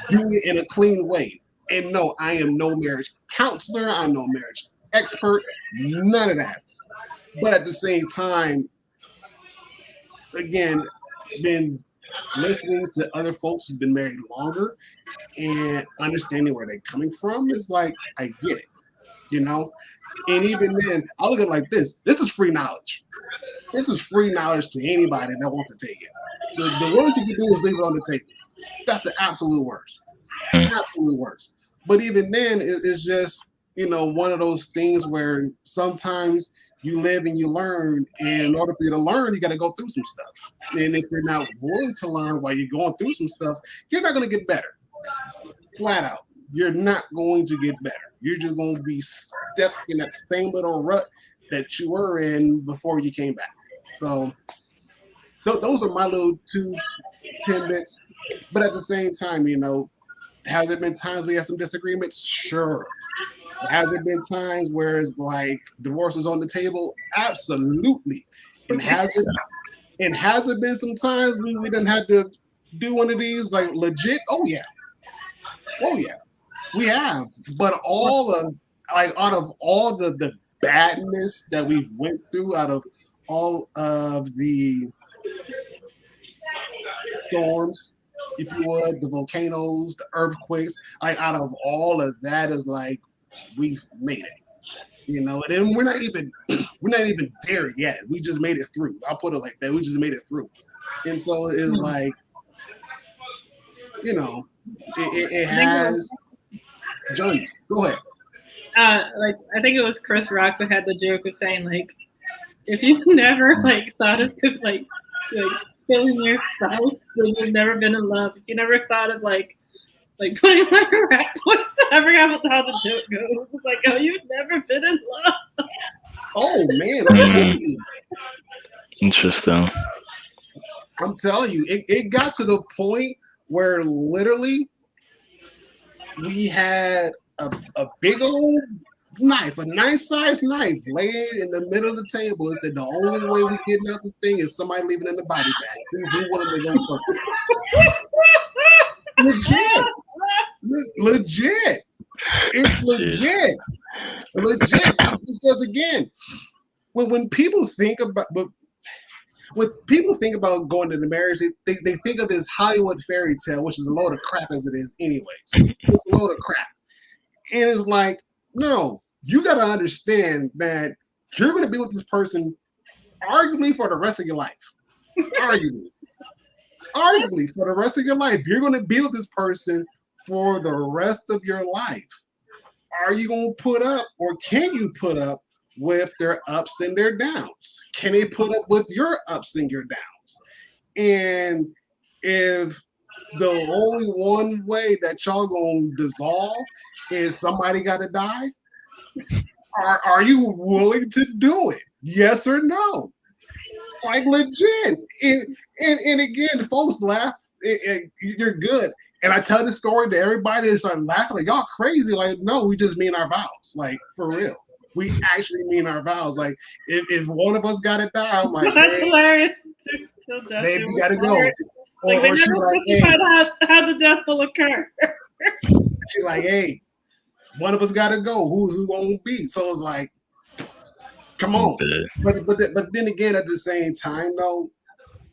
do it in a clean way. And no, I am no marriage counselor, I'm no marriage expert, none of that. But at the same time, again, been listening to other folks who've been married longer and understanding where they're coming from is like, I get it, And even then, I look at it like this. This is free knowledge. This is free knowledge to anybody that wants to take it. The worst you can do is leave it on the table. That's the absolute worst. Absolute worst. But even then, it's just, one of those things where sometimes you live and you learn, and in order for you to learn, you got to go through some stuff. And if you're not willing to learn while you're going through some stuff, you're not going to get better. Flat out. You're not going to get better. You're just going to be stuck in that same little rut that you were in before you came back. So those are my little 2 tidbits. But at the same time, has there been times we had some disagreements? Sure. Has there been times where it's like divorce was on the table? Absolutely. And has it been some times we didn't have to do one of these like legit? Oh yeah. We have. But out of all the badness that we've went through, out of all of the storms, if you would, the volcanoes, the earthquakes, out of all of that is like, we've made it, and then we're not even there yet. We just made it through. I'll put it like that. We just made it through. And so it's like, it has journeys. Go ahead. I think it was Chris Rock that had the joke of saying, like, if you've never thought of killing your spouse, then you've never been in love. If you never thought of putting a rat poison, I forgot how the joke goes. It's like, oh, you've never been in love. Oh man, interesting. I'm telling you, it got to the point where literally we had a big old knife, a nice sized knife, laying in the middle of the table, and said the only way we getting out this thing is somebody leaving in the body bag. Who wanted to go first? Legit. It's legit. Because again, when people think about going into marriage, they think of this Hollywood fairy tale, which is a load of crap as it is anyways. It's a load of crap. And it's like, no, you got to understand that you're going to be with this person arguably for the rest of your life. Arguably for the rest of your life. You're going to be with this person for the rest of your life. Are you going to put up, or can you put up with their ups and their downs? Can they put up with your ups and your downs? And if the only one way that y'all going to dissolve is somebody got to die, are you willing to do it? Yes or no? Like legit. And again, folks laugh. You're good. And I tell this story to everybody and start laughing like, y'all crazy. Like, no, we just mean our vows. Like, for real. We actually mean our vows. Like, if one of us got to die, I'm like, that's hilarious. Babe, you got to go. Like, they never specified how the death will occur. She's like, hey, one of us got to go. Who gonna be? So it's like, come on. But then again, at the same time, though,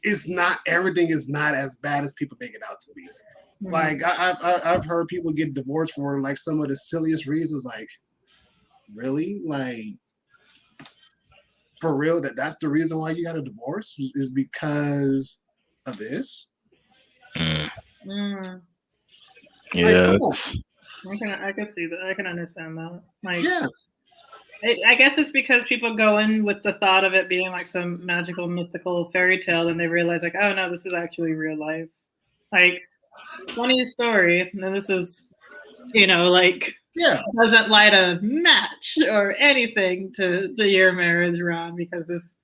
it's not, everything is not as bad as people make it out to be. Like I've heard people get divorced for like some of the silliest reasons. Like, really? Like, for real? That's the reason why you got a divorce is because of this? Mm. Mm. Yeah. Like, come on. I can see that. I can understand that. Like, Yeah. I guess it's because people go in with the thought of it being like some magical, mythical fairy tale, and they realize like, oh no, this is actually real life. Like, funny story, and this is, you know, like, Yeah. doesn't light a match or anything to your marriage, Ron, because this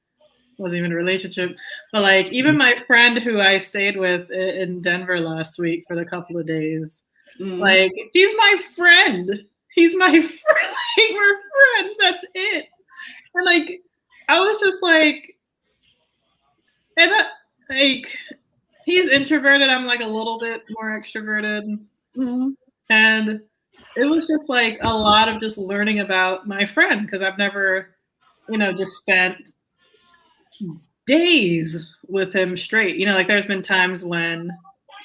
wasn't even a relationship. But like, even my friend who I stayed with in Denver last week for the couple of days, like, he's my friend. He's my friend. Like, we're friends. That's it. And like, I was just like, and like, he's introverted. I'm like a little bit more extroverted. And it was just like a lot of just learning about my friend because I've never, you know, just spent days with him straight. You know, like there's been times when,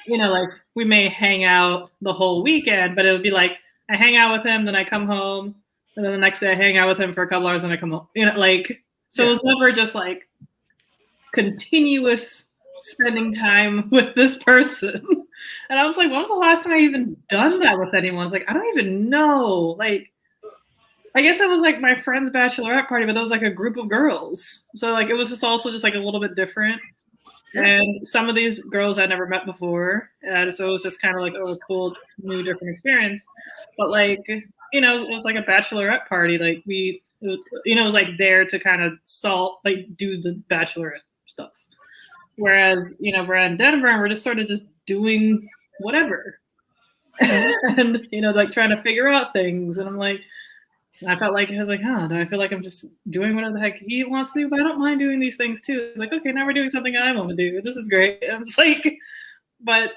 you know, like we may hang out the whole weekend, but it would be like I hang out with him, then I come home, and then the next day I hang out with him for a couple hours and I come home. You know, like, so it was never just like continuous spending time with this person. And I was like, when was the last time I even done that with anyone? It's like, I don't even know. Like, I guess it was like my friend's bachelorette party, but there was like a group of girls. So like it was just also just like a little bit different. Yeah. And some of these girls I'd never met before. And so it was just kind of like, oh, a cool, new, different experience. But like, you know, it was like a bachelorette party. Like it was like there to kind of do the bachelorette stuff. Whereas, you know, we're in Denver and we're just sort of just doing whatever. And, you know, like trying to figure out things. And I'm like, I felt like, I was like, huh, do I feel like I'm just doing whatever the heck he wants to do? But I don't mind doing these things too. It's like, okay, now we're doing something I want to do. This is great. And it's like, but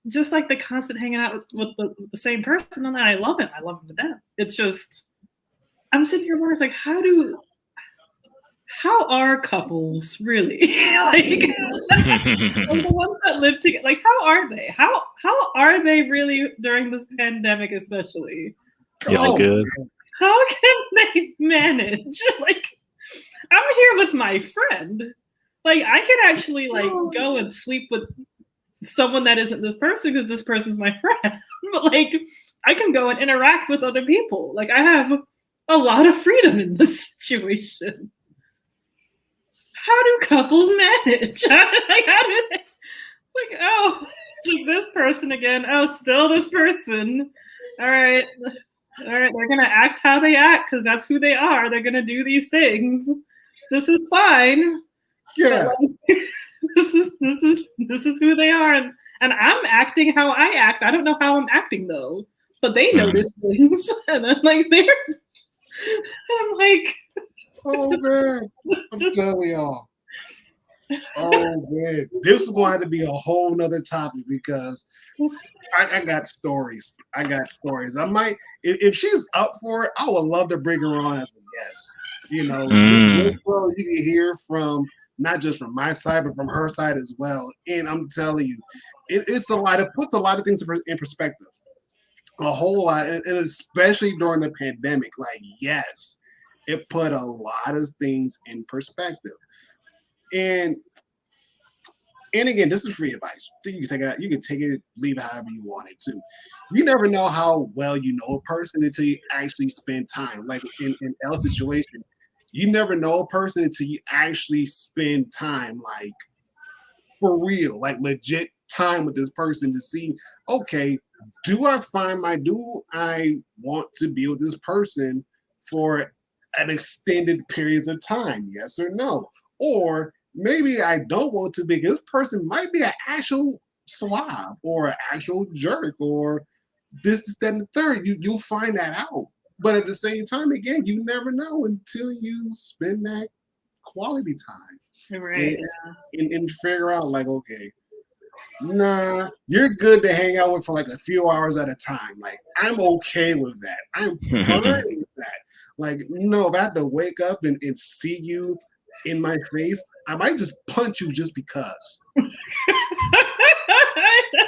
just like the constant hanging out with the same person, and I love him. I love him to death. It's just, I'm sitting here wondering, like, how are couples really? Like, the ones that live together, like, how are they? How are they really during this pandemic, especially? Y'all good? How can they manage? Like, I'm here with my friend. Like, I can actually like go and sleep with someone that isn't this person because this person's my friend. But like, I can go and interact with other people. Like, I have a lot of freedom in this situation. How do couples manage? Like, how do they? Like, oh, it's like this person again. Oh, still this person. All right, they're gonna act how they act because that's who they are. They're gonna do these things. This is fine. Yeah. Like, this is who they are, and I'm acting how I act. I don't know how I'm acting though, but they know these things, and I'm like, I'm like, oh man, I'm telling y'all. Oh man, this is going to be a whole nother topic because I got stories. I might, if she's up for it, I would love to bring her on as a guest. You know, you can hear from not just from my side, but from her side as well. And I'm telling you, it's a lot. It puts a lot of things in perspective. A whole lot, and especially during the pandemic. Like, yes, it put a lot of things in perspective. And again, this is free advice. You can take it out, you can take it, leave it however you want it to. You never know how well you know a person until you actually spend time. Like in Elle's situation, you never know a person until you actually spend time, like for real, like legit time with this person to see, okay, do I want to be with this person for an extended periods of time? Yes or no? Or maybe I don't want to because this person might be an actual slob or an actual jerk or this, that, and the third. You'll find that out. But at the same time, again, you never know until you spend that quality time. Right. And figure out like, okay, Nah, you're good to hang out with for like a few hours at a time. Like, I'm okay with that. I'm fine with that. Like, no, if I have to wake up and see you in my face, I might just punch you just because.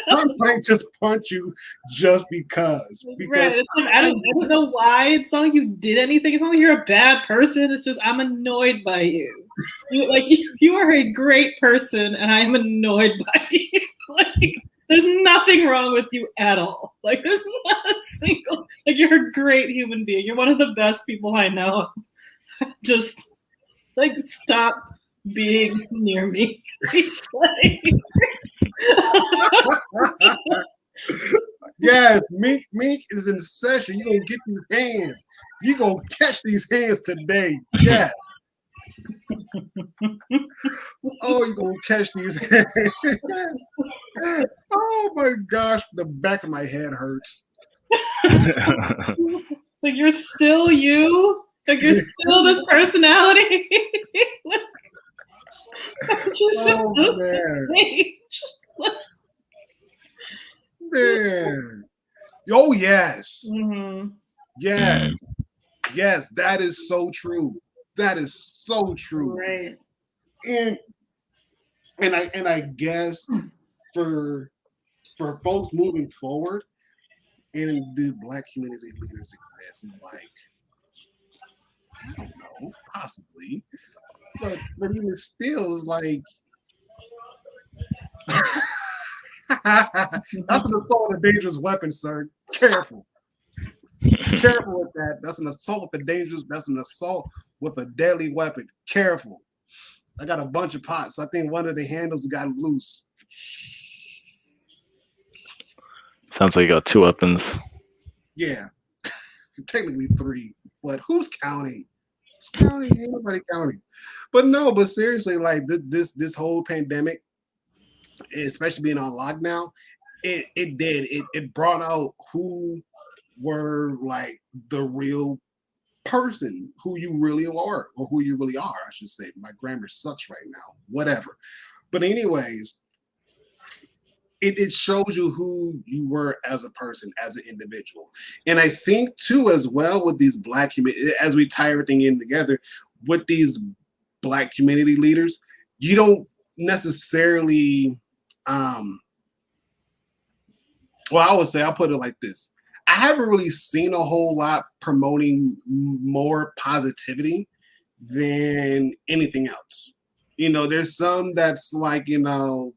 I might just punch you just because. Right. It's like, I don't know why. It's not like you did anything. It's not like you're a bad person. It's just I'm annoyed by you. You are a great person, and I am annoyed by you. Like, there's nothing wrong with you at all. Like, there's not a single. Like, you're a great human being. You're one of the best people I know. Just like stop being near me. Yes, Meek is in session. You're gonna get these hands. You're gonna catch these hands today. Yes. Oh, you're gonna catch these hands. Oh my gosh, the back of my head hurts. Like, you're still you? Like, you're still this personality? Oh man. Oh yes. Mm-hmm. Yes. Yes, that is so true. That is so true. Right. And I guess for folks moving forward, and do Black community leaders exist is like, I don't know, possibly, but even still is like that's an assault with a dangerous weapon, sir. Careful. Careful with that. That's an assault with a dangerous. That's an assault with a deadly weapon. Careful. I got a bunch of pots. I think one of the handles got loose. Sounds like you got 2 weapons. Yeah, technically 3, but who's counting? Who's counting? Ain't nobody counting. But no, but seriously, like this whole pandemic, especially being on lockdown, it brought out who were like the real person, who you really are, or who you really are, I should say. My grammar sucks right now. Whatever. But anyways, it shows you who you were as a person, as an individual. And I think too, as well, with these Black community, as we tie everything in together, with these Black community leaders, you don't necessarily well, I would say, I'll put it like this. I haven't really seen a whole lot promoting more positivity than anything else. You know, there's some that's like, you know,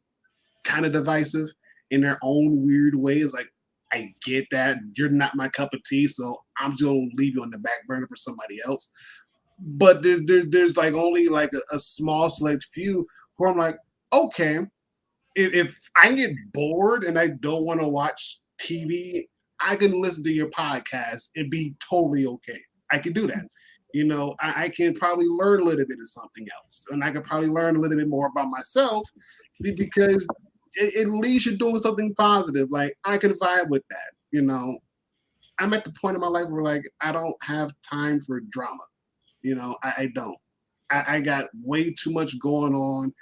kind of divisive in their own weird ways. Like, I get that you're not my cup of tea, so I'm just gonna leave you on the back burner for somebody else. But there's like only like a small select few who I'm like, okay, if I get bored and I don't want to watch TV, I can listen to your podcast and be totally okay. I can do that. You know, I can probably learn a little bit of something else, and I can probably learn a little bit more about myself because at least you're doing something positive. Like, I can vibe with that. You know, I'm at the point in my life where like I don't have time for drama. You know, I don't. I got way too much going on.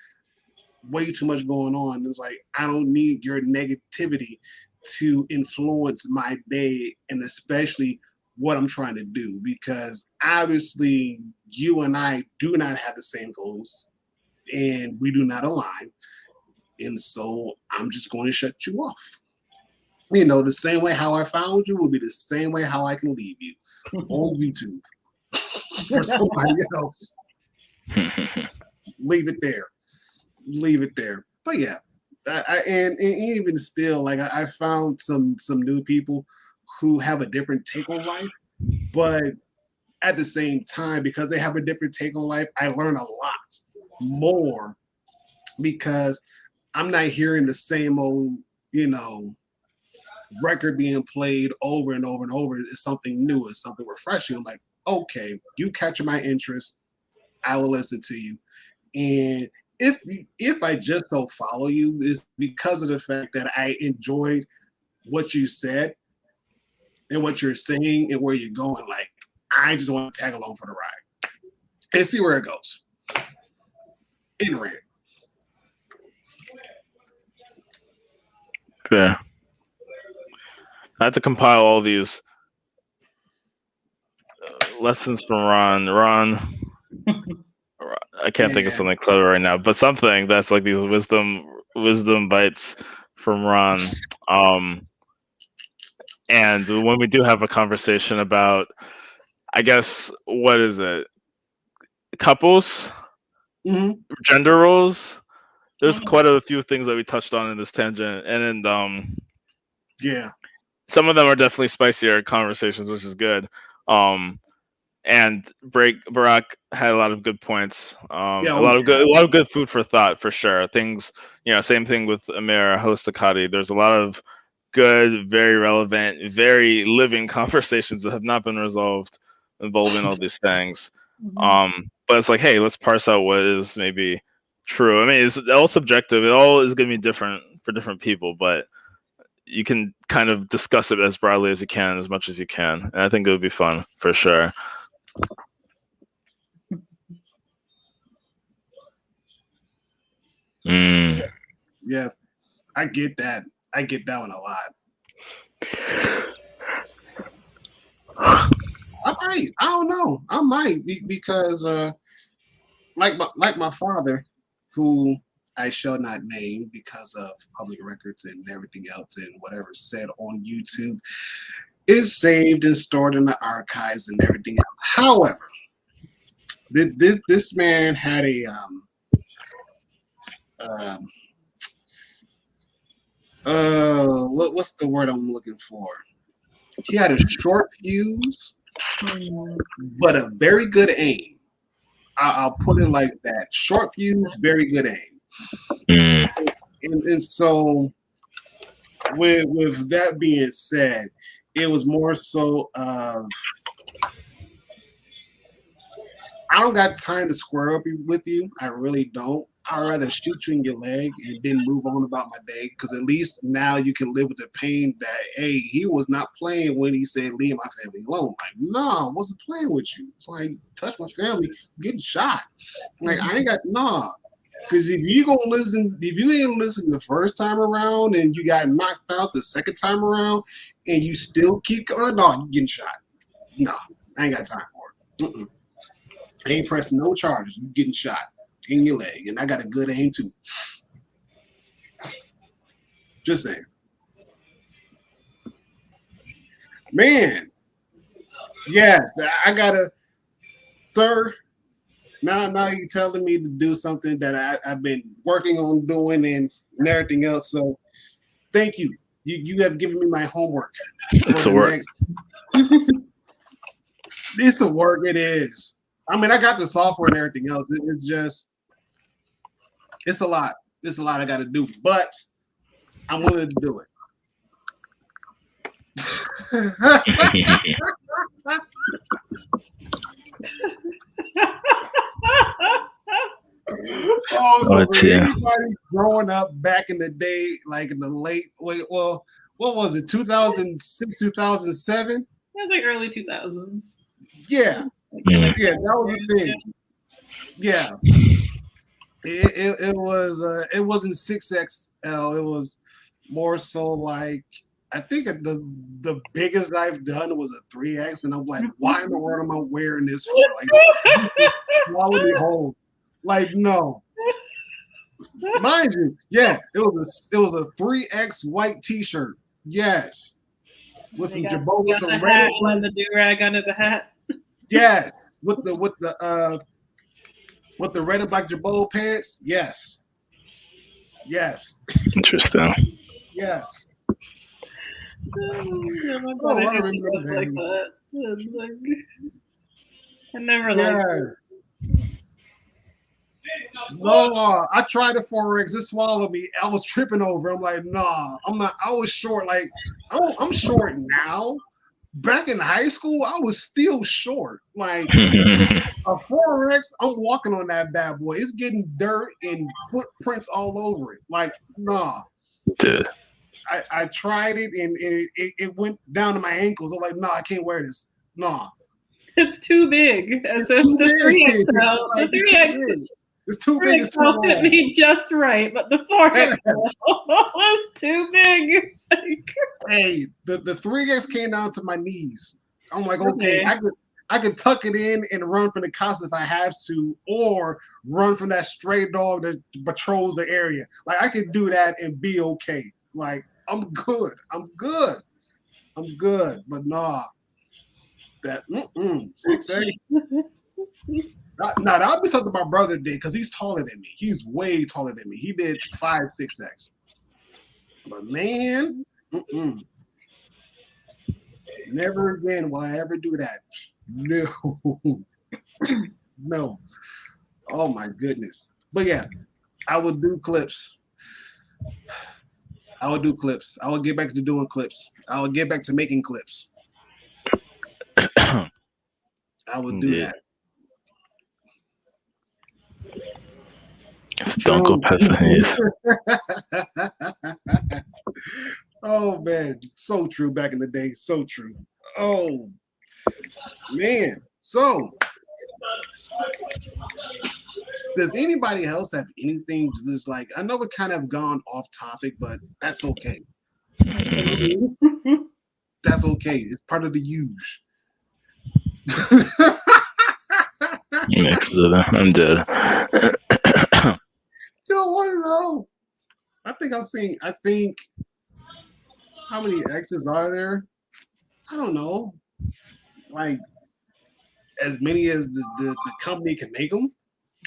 Way too much going on. It's like, I don't need your negativity to influence my day, and especially what I'm trying to do, because obviously you and I do not have the same goals and we do not align. And so I'm just going to shut you off. You know, the same way how I found you will be the same way how I can leave you on YouTube for somebody else. Leave it there. Leave it there. But yeah, and even still, like I found some new people who have a different take on life, but at the same time, because they have a different take on life, I learn a lot more because I'm not hearing the same old, you know, record being played over and over and over. It's something new, it's something refreshing. I'm like, okay, you catch my interest, I will listen to you. And if I just don't follow you, it's because of the fact that I enjoyed what you said and what you're saying and where you're going. Like, I just want to tag along for the ride and see where it goes. In rant. Yeah. I have to compile all these lessons from Ron. I can't think of something clever right now, but something that's like these wisdom bites from Ron. And when we do have a conversation about, I guess, what is it? Couples, gender roles. There's quite a few things that we touched on in this tangent, and some of them are definitely spicier conversations, which is good. And Barack had a lot of good points. A lot of good food for thought for sure. Things, same thing with Amir Holisticati. There's a lot of good, very relevant, very living conversations that have not been resolved involving all these things. But it's like, hey, let's parse out what is maybe true. I mean, it's all subjective. It all is going to be different for different people, but you can kind of discuss it as broadly as you can, as much as you can. And I think it would be fun for sure. Yeah, I get that. I get that one a lot. I don't know. I might because like my father, who I shall not name because of public records and everything else and whatever said on YouTube is saved and stored in the archives and everything else. However, this man had a what's the word I'm looking for? He had a short fuse, but a very good aim. I'll put it like that. Short fuse, very good aim. And so with that being said, it was more so of I don't got time to square up with you. I really don't. I'd rather shoot you in your leg and then move on about my day, because at least now you can live with the pain that, hey, he was not playing when he said, leave my family alone. Like, no, I wasn't playing with you. It's like, touch my family, getting shot. Like, I ain't got, nah. Because if you ain't listen the first time around and you got knocked out the second time around and you still keep going, no, you getting shot. No, I ain't got time for it. I ain't pressing no charges. You getting shot in your leg, and I got a good aim too. Just saying, man. Yes, I gotta, sir. Now you're telling me to do something that I've been working on doing and everything else. So, thank you. You have given me my homework. It's a work. It's a work. It is. I mean, I got the software and everything else. It's just, it's a lot. It's a lot I got to do, but I'm willing to do it. So for anybody growing up back in the day, like in the what was it, 2006, 2007? It was like early 2000s. Yeah. Yeah, that was the thing. Yeah. It wasn't 6XL. It was more so like, I think the biggest I've done was a 3X, and I'm like, why in the world am I wearing this for? Like, quality hold. Like, no. Mind you, yeah, it was a 3X white T-shirt. Yes. With some jabot, with some red and the do-rag under the hat. Yes. With the red and black jabot pants. Yes. Yes. Interesting. Yes. I remember like that. I never liked it. No, I tried the 4X. It swallowed me. I was tripping over. I'm like, nah, I'm not. I was short. Like, I'm short now. Back in high school, I was still short. Like, a 4X, I'm walking on that bad boy. It's getting dirt and footprints all over it. Like, nah. Dude. I tried it and it went down to my ankles. I'm like, nah, I can't wear this. Nah. It's too big. As if the 3XL. The It's too big. It's too XL fit long. me just right, but the 4XL was too big. Hey, the 3X came down to my knees. I'm like, okay, I could tuck it in and run from the cops if I have to, or run from that stray dog that patrols the area. Like I could do that and be okay. Like I'm good. But nah, that 6X. Nah, that'll be something my brother did because he's taller than me. He's way taller than me. He did 5, 6X. But man, never again will I ever do that. No, no. Oh my goodness. But yeah, I would do clips. I would get back to doing clips. I would get back to making clips. I would do that. Don't go past Oh man, so true back in the day. So true. Oh man. So does anybody else have anything to just like, I know we kind of gone off topic, but that's okay. That's okay. It's part of the huge. I'm dead. You don't want to know. I think how many X's are there? I don't know. Like as many as the company can make them.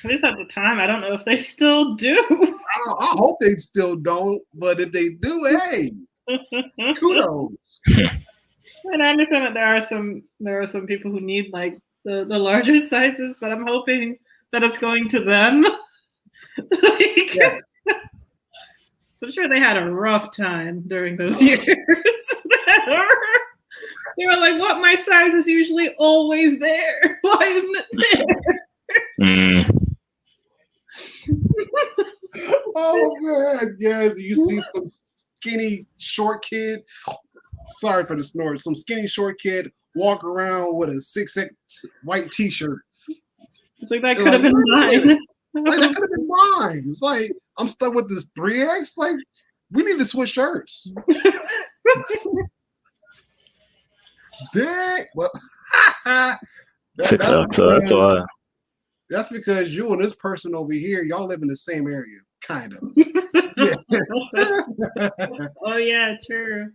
At least at the time, I don't know if they still do. I hope they still don't, but if they do, hey, kudos. And I understand that there are some people who need like the larger sizes, but I'm hoping that it's going to them. Yeah. So I'm sure they had a rough time during those years. They were like, "What? My size is usually always there. Why isn't it there?" Oh man, yes. You see some skinny short kid. Sorry for the snort. Some skinny short kid walk around with a 6X white T-shirt. It's like that could have been mine. Like that could have been mine. It's like I'm stuck with this 3X. Like we need to switch shirts. Dang. Well, that's because you and this person over here, y'all live in the same area, kind of. Oh yeah, true.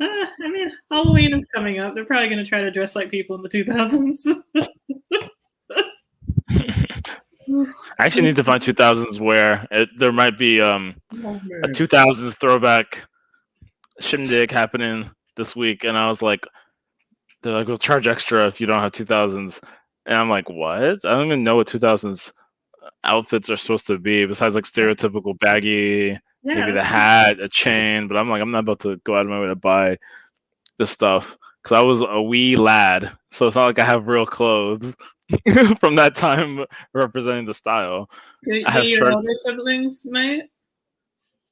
I mean, Halloween is coming up. They're probably going to try to dress like people in the 2000s. I actually need to find 2000s where there might be a 2000s throwback shindig happening this week, and I was like, they're like, we'll charge extra if you don't have 2000s, and I'm like, what? I don't even know what 2000s outfits are supposed to be besides like stereotypical baggy, maybe the hat, a chain, but I'm like, I'm not about to go out of my way to buy this stuff because I was a wee lad, so it's not like I have real clothes from that time representing the style. I have your older siblings, mate?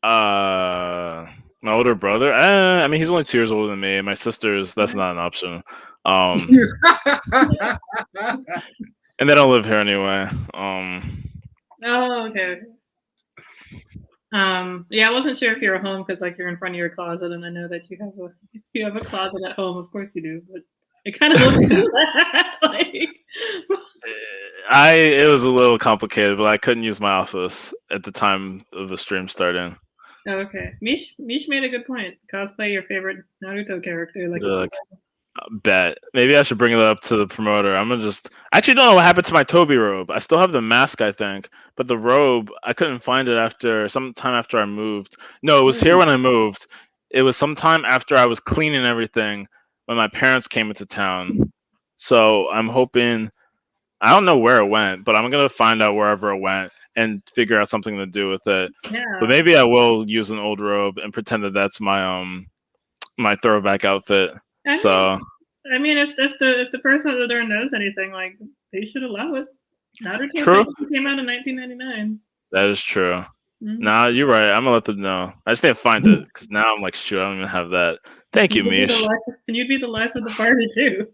My older brother, I mean, he's only 2 years older than me. My sisters, that's not an option. And they don't live here anyway. Oh, okay. Yeah, I wasn't sure if you were home because like you're in front of your closet, and I know that you have a closet at home. Of course you do, but it kind of looks like. It was a little complicated, but I couldn't use my office at the time of the stream starting. Oh, okay, Mish made a good point. Cosplay your favorite Naruto character, bet. Maybe I should bring it up to the promoter. I actually don't know what happened to my Toby robe. I still have the mask, I think, but the robe, I couldn't find it sometime after I moved. No, it was here when I moved. It was sometime after I was cleaning everything when my parents came into town. So I'm hoping, I don't know where it went, but I'm going to find out wherever it went and figure out something to do with it. Yeah. But maybe I will use an old robe and pretend that that's my my throwback outfit. I mean, if the person at the door knows anything, like they should allow it. Naruto came out in 1999. That is true. Nah, you're right. I'm gonna let them know. I just need to find it because now I'm like, shoot, I don't even have that. Thank you, Mish. And you'd be the life of the party too.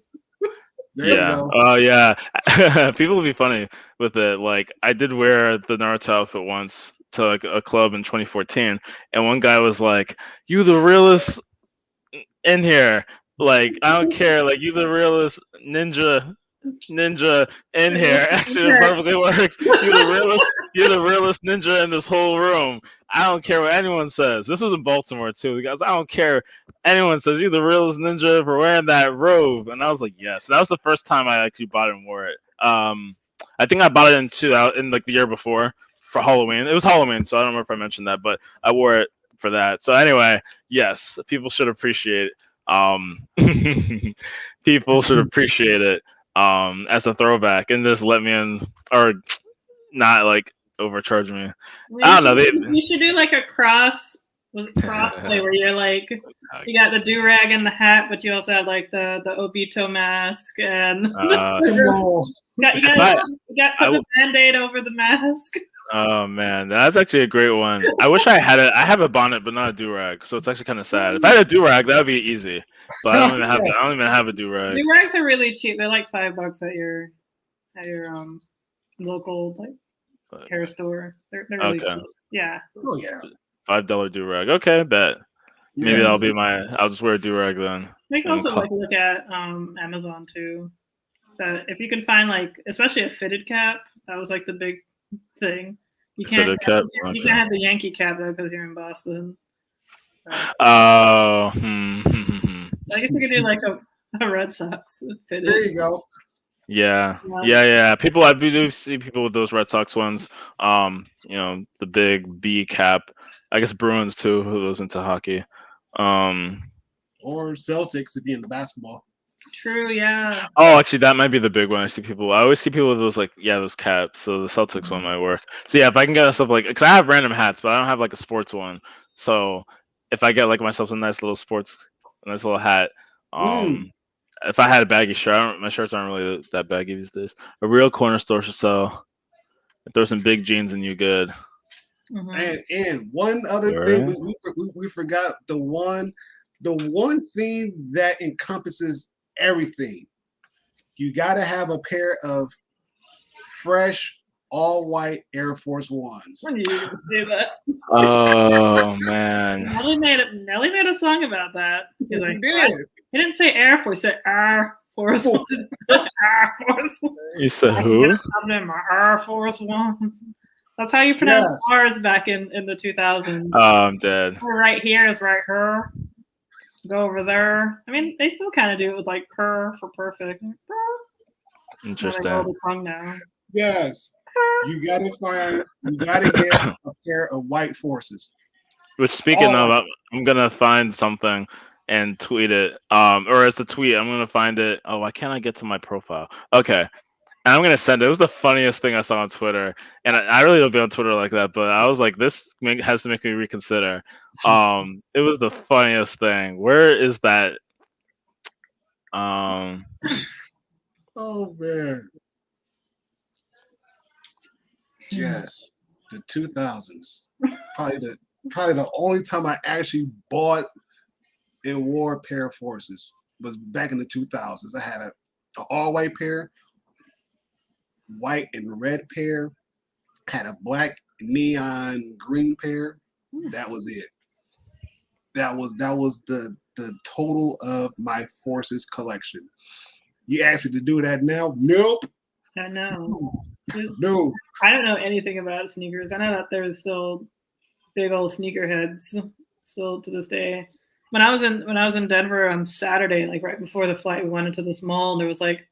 There you Yeah. go. Oh yeah. People will be funny with it. Like I did wear the Naruto outfit once to like a club in 2014, and one guy was like, "You the realest in here. Like I don't care. Like you the realest ninja in here." Actually, it perfectly works. You're the realest ninja in this whole room. I don't care what anyone says. This was in Baltimore too, guys. I don't care. Anyone says you're the realest ninja for wearing that robe, and I was like, yes. That was the first time I actually bought it and wore it. I think I bought it in like the year before for Halloween. It was Halloween, so I don't remember if I mentioned that, but I wore it for that. So anyway, yes, people should appreciate. People should appreciate it as a throwback and just let me in or not like overcharge me. Well, I don't know. you should do like a crossplay where you're like you got the do rag and the hat, but you also have like the Obito mask and Oh, you got put the band-aid over the mask. Oh man, that's actually a great one. I wish I had it. I have a bonnet, but not a do rag, so it's actually kind of sad. If I had a do rag, that would be easy. But I don't even have. I don't even have a do rag. Do rags are really cheap. They're like $5 at your local like hair store. They're really cheap. Yeah. Oh yeah. $5 do rag. Okay, bet. Maybe Yes. that'll be my. I'll just wear a do rag then. You can also like look at Amazon too. That if you can find like especially a fitted cap, that was like the big thing. You can't have the Yankee cap though because you're in Boston. Oh. I guess you could do like a Red Sox fitted. There you go. Yeah. People, I do see people with those Red Sox ones. The big B cap. I guess Bruins too, who goes into hockey. Or Celtics if you're in the basketball. True, yeah. Oh, actually, that might be the big one. I always see people with those caps. So the Celtics one might work. So yeah, if I can get myself because I have random hats, but I don't have like a sports one. So if I get like myself a nice little hat, if I had a baggy shirt, my shirts aren't really that baggy these days. A real corner store should sell. Throw some big jeans and you good. Mm-hmm. And one other thing we forgot the one thing that encompasses everything. You got to have a pair of fresh all white Air Force Ones. When you do that? Oh man! Nelly made a song about that. Yes, he did. He didn't say Air Force. He said Air Force One. Air Force One. You said who? I'm in my Air Force Ones. That's how you pronounce R's back in the 2000s. Oh, I'm dead. Right here is right here. Go over there. I mean, they still kind of do it with like purr for perfect. Interesting. The tongue now. Yes. You gotta get a pair of white Forces. Which speaking of, I'm gonna find something and tweet it. Or it's a tweet. I'm gonna find it. Oh, why can't I get to my profile? Okay. And I'm gonna send it. It was the funniest thing I saw on Twitter, and I really don't be on Twitter like that. But I was like, this has to make me reconsider. It was the funniest thing. Where is that? Oh man. Yes, the 2000s. Probably the only time I actually bought and wore a pair of Forces was back in the 2000s. I had an all white pair, white and red pair, had a black neon green pair. That was it. That was the total of my Forces collection. You asked me to do that now? Nope. I know. No. I don't know anything about sneakers. I know that there's still big old sneakerheads still to this day. When I was in Denver on Saturday, like right before the flight, we went into this mall and there was like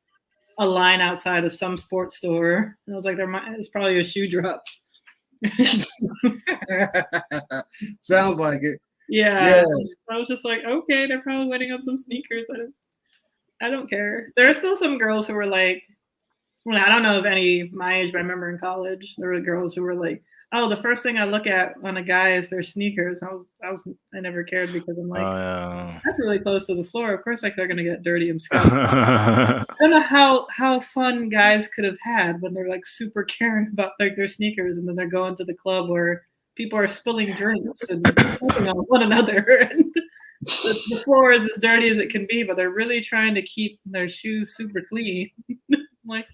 a line outside of some sports store. And I was like, it's probably a shoe drop. Sounds like it. Yeah. Yes. I was just like, okay, they're probably waiting on some sneakers. I don't care. There are still some girls who were like, well, I don't know of any my age, but I remember in college there were girls who were like, "Oh, the first thing I look at on a guy is their sneakers." I never cared because I'm like, that's really close to the floor. Of course, like they're gonna get dirty and scuffed. I don't know how fun guys could have had when they're like super caring about like their sneakers, and then they're going to the club where people are spilling drinks and stepping on one another. the floor is as dirty as it can be, but they're really trying to keep their shoes super clean. Like,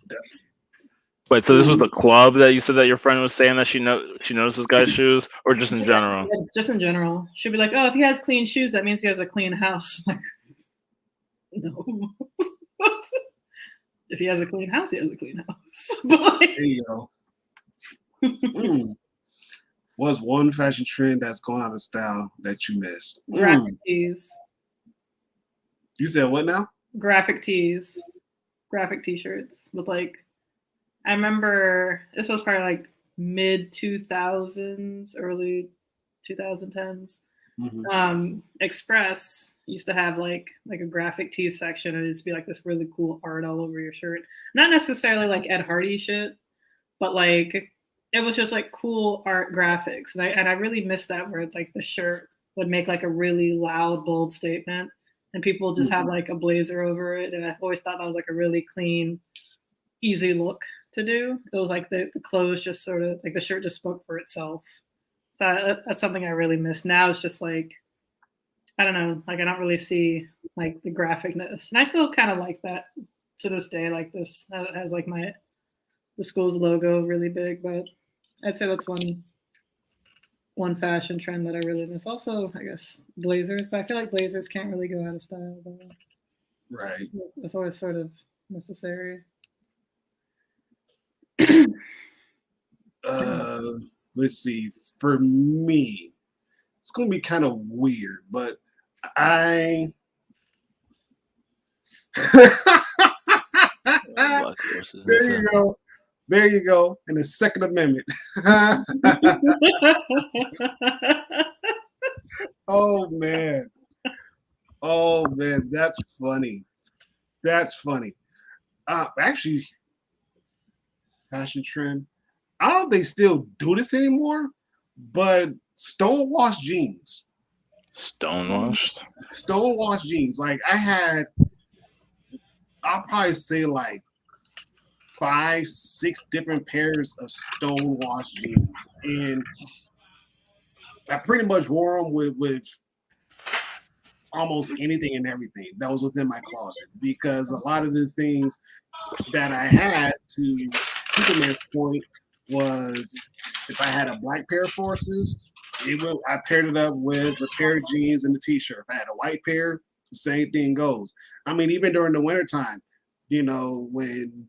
Wait, so this was the club that you said that your friend was saying that she knows this guy's shoes, or just in general? just in general, she'd be like, "Oh, if he has clean shoes, that means he has a clean house." I'm like, no. If he has a clean house, he has a clean house. But like, There you go. What's one fashion trend that's gone out of style that you missed? graphic tees, You said what now? graphic tees, graphic T-shirts with like. I remember this was probably like mid 2000s, early 2010s. Express used to have like a graphic tee section, and it'd just be like this really cool art all over your shirt. Not necessarily like Ed Hardy shit, but like it was just like cool art graphics, and I really missed that where like the shirt would make like a really loud, bold statement, and people just have like a blazer over it. And I've always thought that was like a really clean, easy look to do. It was like the clothes just sort of like the shirt just spoke for itself. So that's something I really miss. Now it's just like, I don't know, like I don't really see like the graphicness, and I still kind of like that to this day. Like this has like the school's logo really big, but I'd say that's one fashion trend that I really miss. Also, I guess blazers, but I feel like blazers can't really go out of style though. Right. It's always sort of necessary. Let's see. For me, it's gonna be kind of weird, but I there you go. There you go. In the Second Amendment. Oh man. Oh man, that's funny. That's funny. Actually, fashion trend. I don't know if they still do this anymore, but stonewashed jeans. Stonewashed? Stonewashed jeans. Like I'll probably say like 5, 6 different pairs of stonewashed jeans. And I pretty much wore them with almost anything and everything that was within my closet, because a lot of the things that I had, to Superman's point, was if I had a black pair of forces, I paired it up with a pair of jeans and a t-shirt. If I had a white pair, the same thing goes. I mean, even during the wintertime, when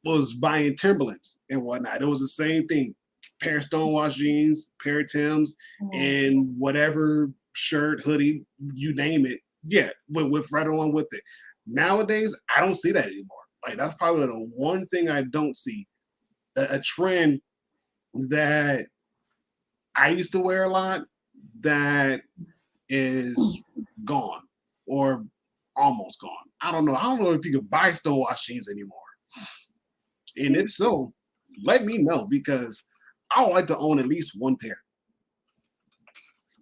was buying Timberlands and whatnot, it was the same thing. Pair of stonewashed jeans, pair of Timbs, and whatever shirt, hoodie, you name it. Yeah, with right along with it. Nowadays, I don't see that anymore. Like that's probably the one thing I don't see. A trend that I used to wear a lot that is gone or almost gone. I don't know. I don't know if you can buy stonewashed jeans anymore. And if so, let me know, because I would like to own at least one pair.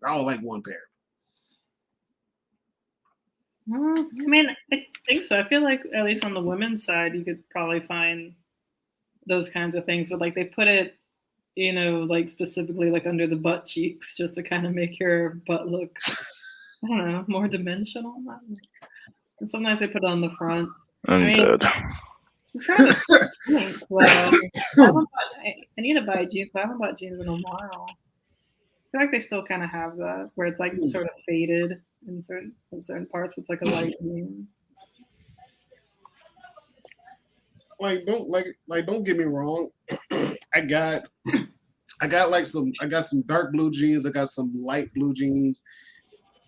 I would like one pair. I mean, I think so. I feel like at least on the women's side, you could probably find those kinds of things, but like they put it, like specifically like under the butt cheeks, just to kind of make your butt look, I don't know, more dimensional. And sometimes they put it on the front. I'm dead. Well, I need to buy jeans, but I haven't bought jeans in a while. I feel like they still kind of have that, where it's like sort of faded in certain parts, but it's like a light green. Don't get me wrong. I got some dark blue jeans. I got some light blue jeans,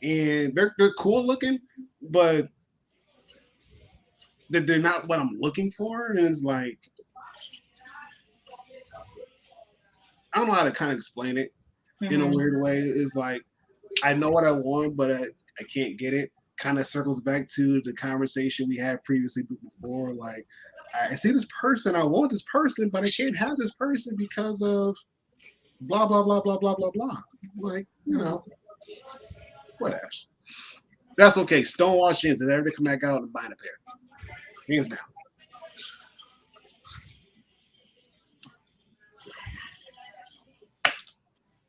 and they're cool looking, but they're not what I'm looking for. And it's like, I don't know how to kind of explain it in a weird way. It's like, I know what I want, but I can't get it. Kind of circles back to the conversation we had previously before. Like, I see this person, I want this person, but I can't have this person because of blah, blah, blah, blah, blah, blah, blah. Like, whatever. That's okay. Stonewashed jeans, and everybody come back out and buy a pair. Hands down.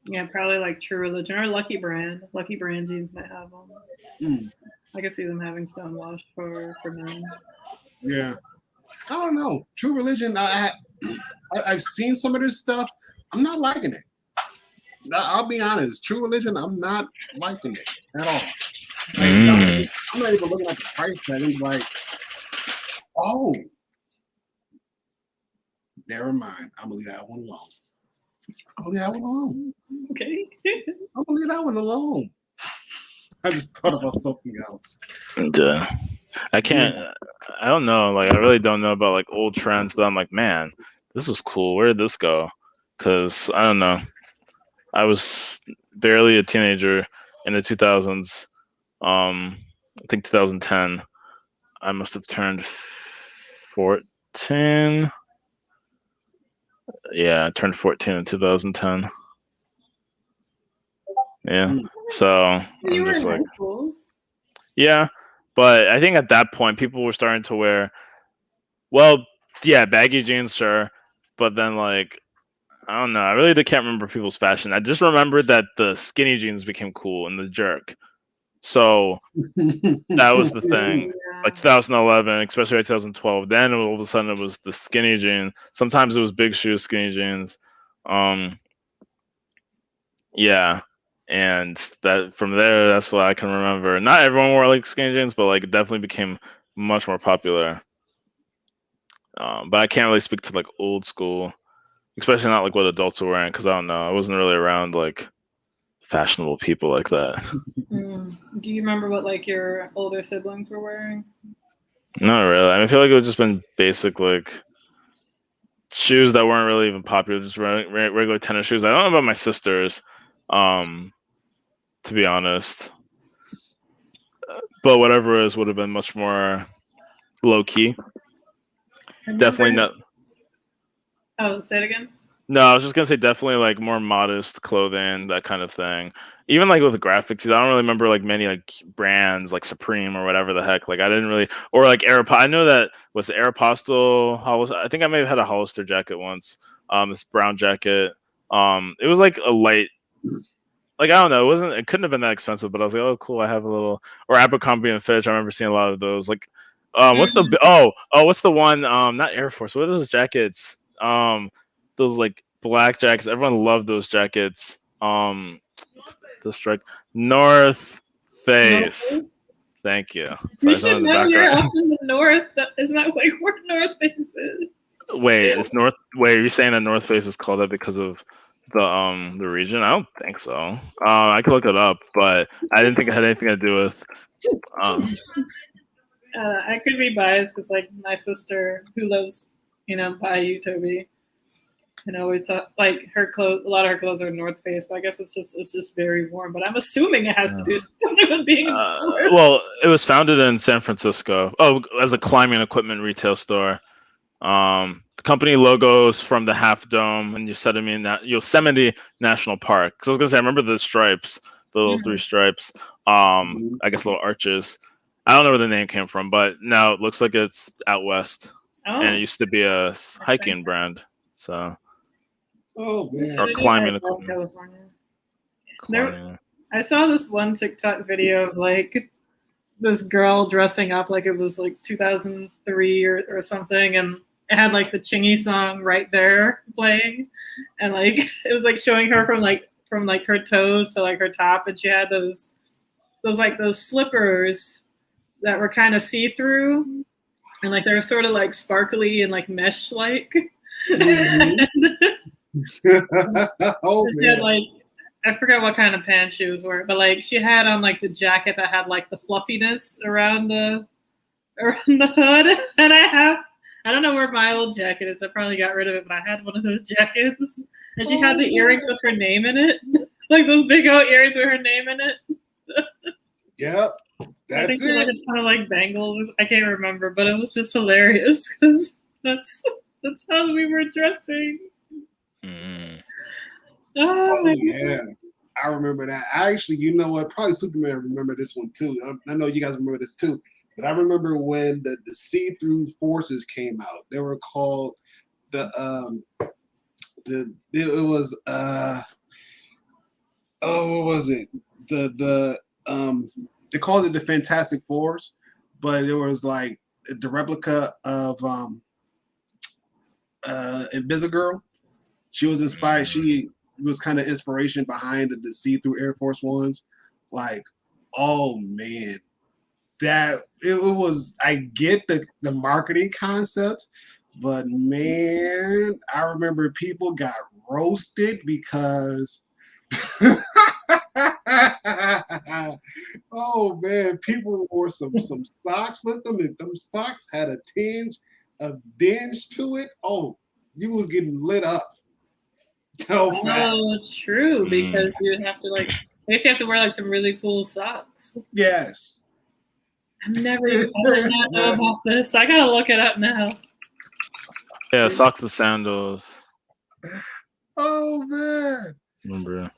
Yeah, probably like True Religion or Lucky Brand. Lucky Brand jeans might have them. Mm, I could see them having stonewashed for men. yeah, I don't know. True Religion. I've seen some of this stuff. I'm not liking it. I'll be honest. True Religion. I'm not liking it at all. Like I'm not even looking at the price tag. I'm like, oh, never mind. I'm gonna leave that one alone. I'm gonna leave that one alone. Okay. I'm gonna leave that one alone. I just thought about something else. Yeah. I can't. I don't know. Like, I really don't know about like old trends that I'm like, man, this was cool. Where did this go? Because I don't know. I was barely a teenager in the 2000s. I think 2010. I must have turned 14. Yeah, I turned 14 in 2010. Yeah. Mm. So You I'm were just in like, high school. yeah. But I think at that point, people were starting to wear, well, yeah, baggy jeans, sure. But then, like, I don't know. I really can't remember people's fashion. I just remember that the skinny jeans became cool and the jerk. So that was the thing. Yeah. Like 2011, especially like 2012. Then all of a sudden it was the skinny jeans. Sometimes it was big shoes, skinny jeans. Um, yeah, and that from there, that's what I can remember. Not everyone wore like skinny jeans, but like it definitely became much more popular. But I can't really speak to like old school, especially not like what adults are wearing, because I don't know. I wasn't really around like fashionable people like that. Do you remember what like your older siblings were wearing? Not really. I feel like it would just been basic like shoes that weren't really even popular, just regular tennis shoes. I don't know about my sisters, um, to be honest. But whatever it is would have been much more low key. I Definitely remember. not. Oh, say it again. No, I was just gonna say definitely like more modest clothing, that kind of thing. Even like with the graphics, I don't really remember like many like brands like Supreme or whatever the heck. Like I didn't really, or like Aeropostale. I know that was the Aeropostale. I think I may have had a Hollister jacket once. This brown jacket. It was like a light. Like I don't know, it wasn't. It couldn't have been that expensive, but I was like, oh, cool. I have a little. Or Abercrombie and Fitch. I remember seeing a lot of those. Like, what's the what's the one? Not Air Force. What are those jackets? Those like black jackets. Everyone loved those jackets. The strike North North Face. Face? Thank you. You Sorry, someone should in the know you're background. up in the north. Isn't that like where North Face is? Wait, it's North. Wait, are you saying that North Face is called that because of the region? I don't think so. I could look it up, but I didn't think it had anything to do with. Um, I could be biased because like my sister who lives, by Toby, and always talk like her clothes. A lot of her clothes are North Face, but I guess it's just very warm. But I'm assuming it has to do something with being in the north. well, it was founded in San Francisco. Oh, as a climbing equipment retail store. The company logos from the Half Dome and Yosemite National Park. So I was gonna say, I remember the stripes, the little three stripes. I guess little arches. I don't know where the name came from, but now it looks like it's out west, and it Oh, used to be a I think hiking brand. So Oh or man. climbing equipment. California. Climbing. I saw this one TikTok video of like this girl dressing up like it was like 2003 or something, and it had like the Chingy song right there playing, and like it was like showing her from her toes to like her top, and she had those slippers that were kind of see through, and like they're sort of like sparkly and like mesh like. Mhm. Oh She had man. like I forgot what kind of pants she was wearing, but like she had on like the jacket that had like the fluffiness around the hood, and I don't know where my old jacket is. I probably got rid of it, but I had one of those jackets, and she had the earrings with her name in it, like those big old earrings with her name in it. Yep. I think That's she like it. a ton of like bangles. I can't remember, but it was just hilarious because that's how we were dressing. Mm. Oh Oh my yeah. god! I remember that. I actually, you know what? Probably Superman remember this one too. I know you guys remember this too. But I remember when the see-through forces came out. They were called the it was what was it? They called it the Fantastic Fours, but it was like the replica of Invisigirl. She was inspired. She was kind of inspiration behind the see-through Air Force Ones. Like, oh man, that it was. I get the marketing concept, but man, I remember people got roasted because. Oh man, people wore some socks with them, and them socks had a dinge to it. Oh, you was getting lit up so fast. Oh, true. Mm. Because you would have to I guess you have to wear like some really cool socks. Yes. I did not know about this. I gotta look it up now. Yeah, socks and sandals. Oh man, Remember?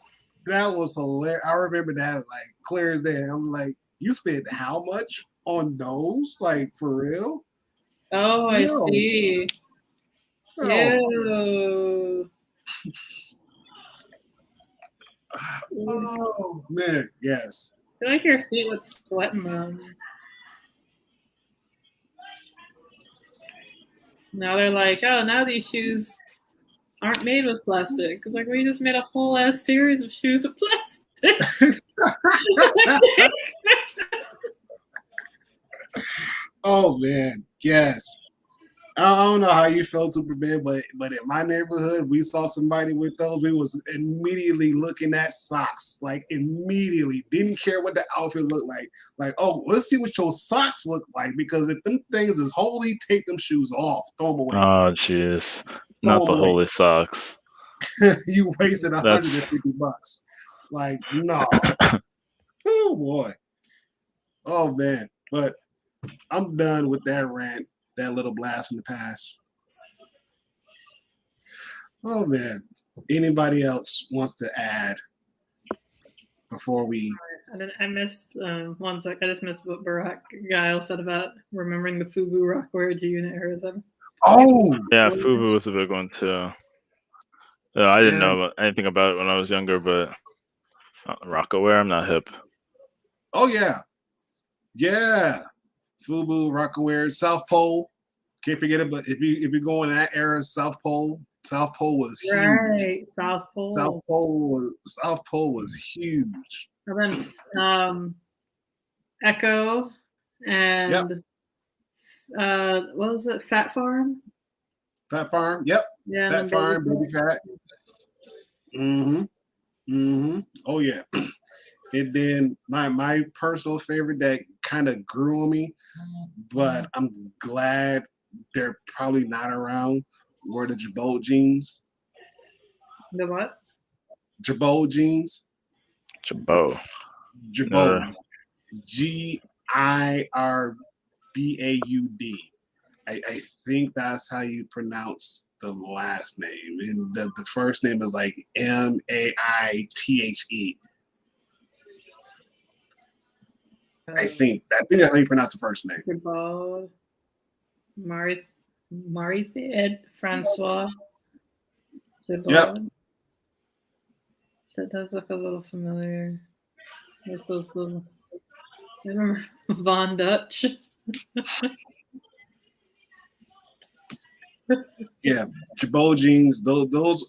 that was hilarious. I remember that like clear as day. I'm like, you spent how much on those? Like for real? Oh, I No, see. no. Ew. Oh man, yes. I feel like your feet would sweat in them. Now they're like, oh, now these shoes aren't made with plastic. It's like, we just made a whole ass series of shoes with plastic. Oh man, yes. I don't know how you felt, Superman, but in my neighborhood, we saw somebody with those. We was immediately looking at socks, like immediately. Didn't care what the outfit looked like. Like, oh, let's see what your socks look like because if them things is holy, take them shoes off, throw them away, Oh, jeez. throw Not them the away. holy socks. You wasted That $150. Like, no. Oh boy. Oh man. But I'm done with that rant, that little blast in the past. Oh man. Anybody else wants to add before we? I missed one sec. I just missed what Barack Guile said about remembering the FUBU Rockwear G-Unit. Oh yeah, FUBU was a big one too. Yeah, I didn't know anything about it when I was younger, but Rockaware, I'm not hip. oh yeah, yeah. FUBU, Rockaware, South Pole. Can't forget it. But if you go in that era, South Pole was huge. Right, South Pole. South Pole was huge. And then Echo and what was it? Fat Farm. Fat Farm. Yep. Yeah. Fat Farm, Baby Fat. Mm-hmm. Mm-hmm. Oh yeah. And then my personal favorite that kind of grew on me, but I'm glad they're probably not around, were the Jabot jeans. The what? Jabot. Jabot. Girbaud. I think that's how you pronounce the last name. And the first name is like Maithe. I think that's how you pronounce the first name. Girbaud. Marie Francois. Girbaud. Yep. That does look a little familiar. There's those. I remember Von Dutch. Yeah, Jabot jeans. Those.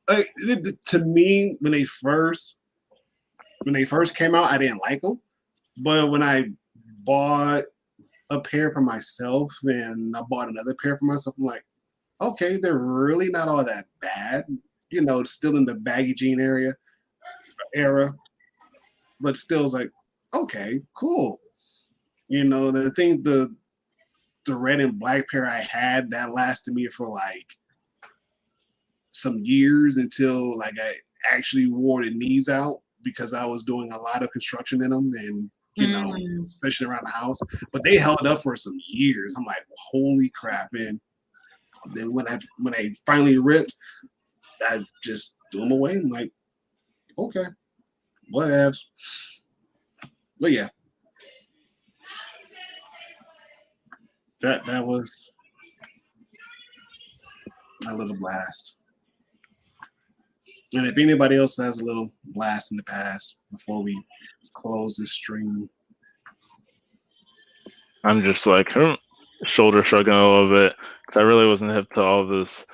To me, when they first came out, I didn't like them. But when I bought a pair for myself and I bought another pair for myself, I'm like, okay, they're really not all that bad. You know, still in the baggy jean era, but still it's like, okay, cool. You know, the red and black pair I had that lasted me for like some years until like I actually wore the knees out because I was doing a lot of construction in them and you know, especially around the house. But they held up for some years. I'm like, holy crap! And then when I finally ripped, I just threw them away. I'm like, okay, whatevs. But yeah, that was my little blast. And if anybody else has a little blast in the past before we close this stream. I'm just like shoulder shrugging a little bit because I really wasn't hip to all this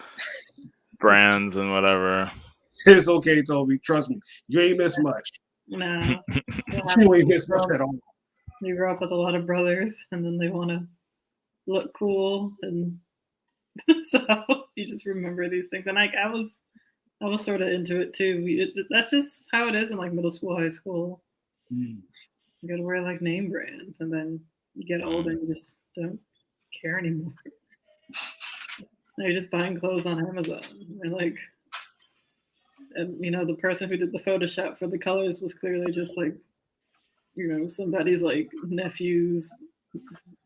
brands and whatever. It's okay, Toby. Trust me. You ain't missed much. No. You ain't missed much at all. You grow up with a lot of brothers, and then they want to look cool, and so you just remember these things. And like I was sort of into it too. That's just how it is in like middle school, high school. You got to wear like name brands, and then you get older and you just don't care anymore. You're just buying clothes on Amazon. And like, and the person who did the Photoshop for the colors was clearly just like, somebody's like nephew's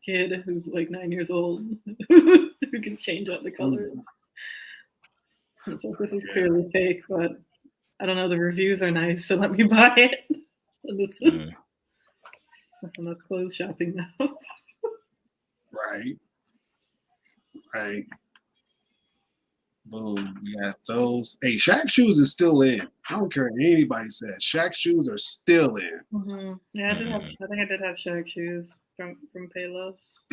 kid who's like 9 years old who can change out the colors. It's like, this is clearly fake, but I don't know, the reviews are nice, so let me buy it. And that's clothes shopping now. Right. Boom. We got those. Hey, Shaq shoes is still in. I don't care what anybody says. Shaq shoes are still in. Mm-hmm. Yeah, I think I did have Shaq shoes from Payless.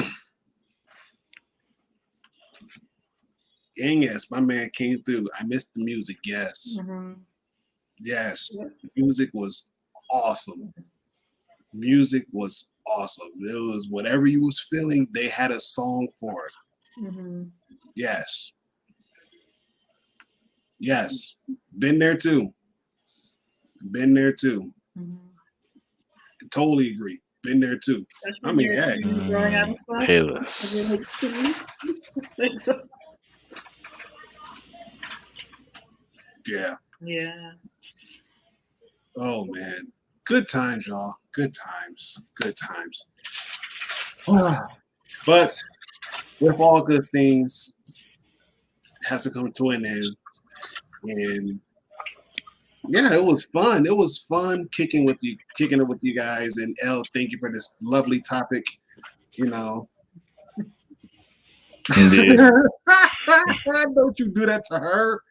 And yes, my man came through. I missed the music. Yes. Mm-hmm. Yes. Yep. Music was awesome. It was whatever you was feeling, they had a song for it. Mm-hmm. Yes. Been there too. Mm-hmm. Totally agree. Been there too. I mean, hey. Growing out of stuff. Payless. Yeah. Oh man. Good times, y'all. Good times. But with all good things, it has to come to an end. And yeah, it was fun. It was fun kicking it with you guys. And Elle, thank you for this lovely topic. Indeed. Don't you do that to her.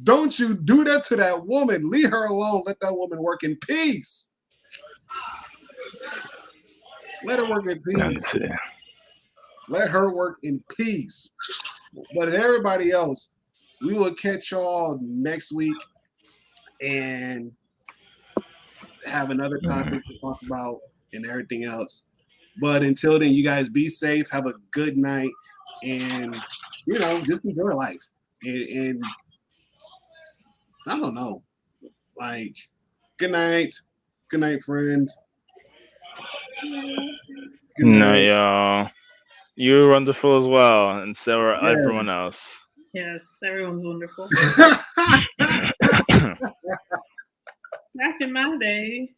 Don't you do that to that woman. Leave her alone. Let that woman work in peace. Let her work in peace. Let her work in peace. But everybody else, we will catch y'all next week and have another topic to talk about and everything else. But until then, you guys be safe. Have a good night. And, just enjoy life. And I don't know. Like, good night. Good night, friend. Good night, y'all. You're wonderful as well, and so are everyone else. Yes, everyone's wonderful. Back in my day,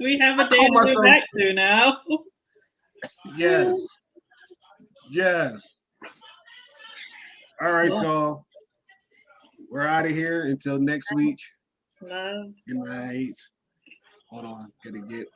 we have a day to go back to now. Yes. All right, y'all. We're out of here until next week. Love. Good night. Hold on. Gotta get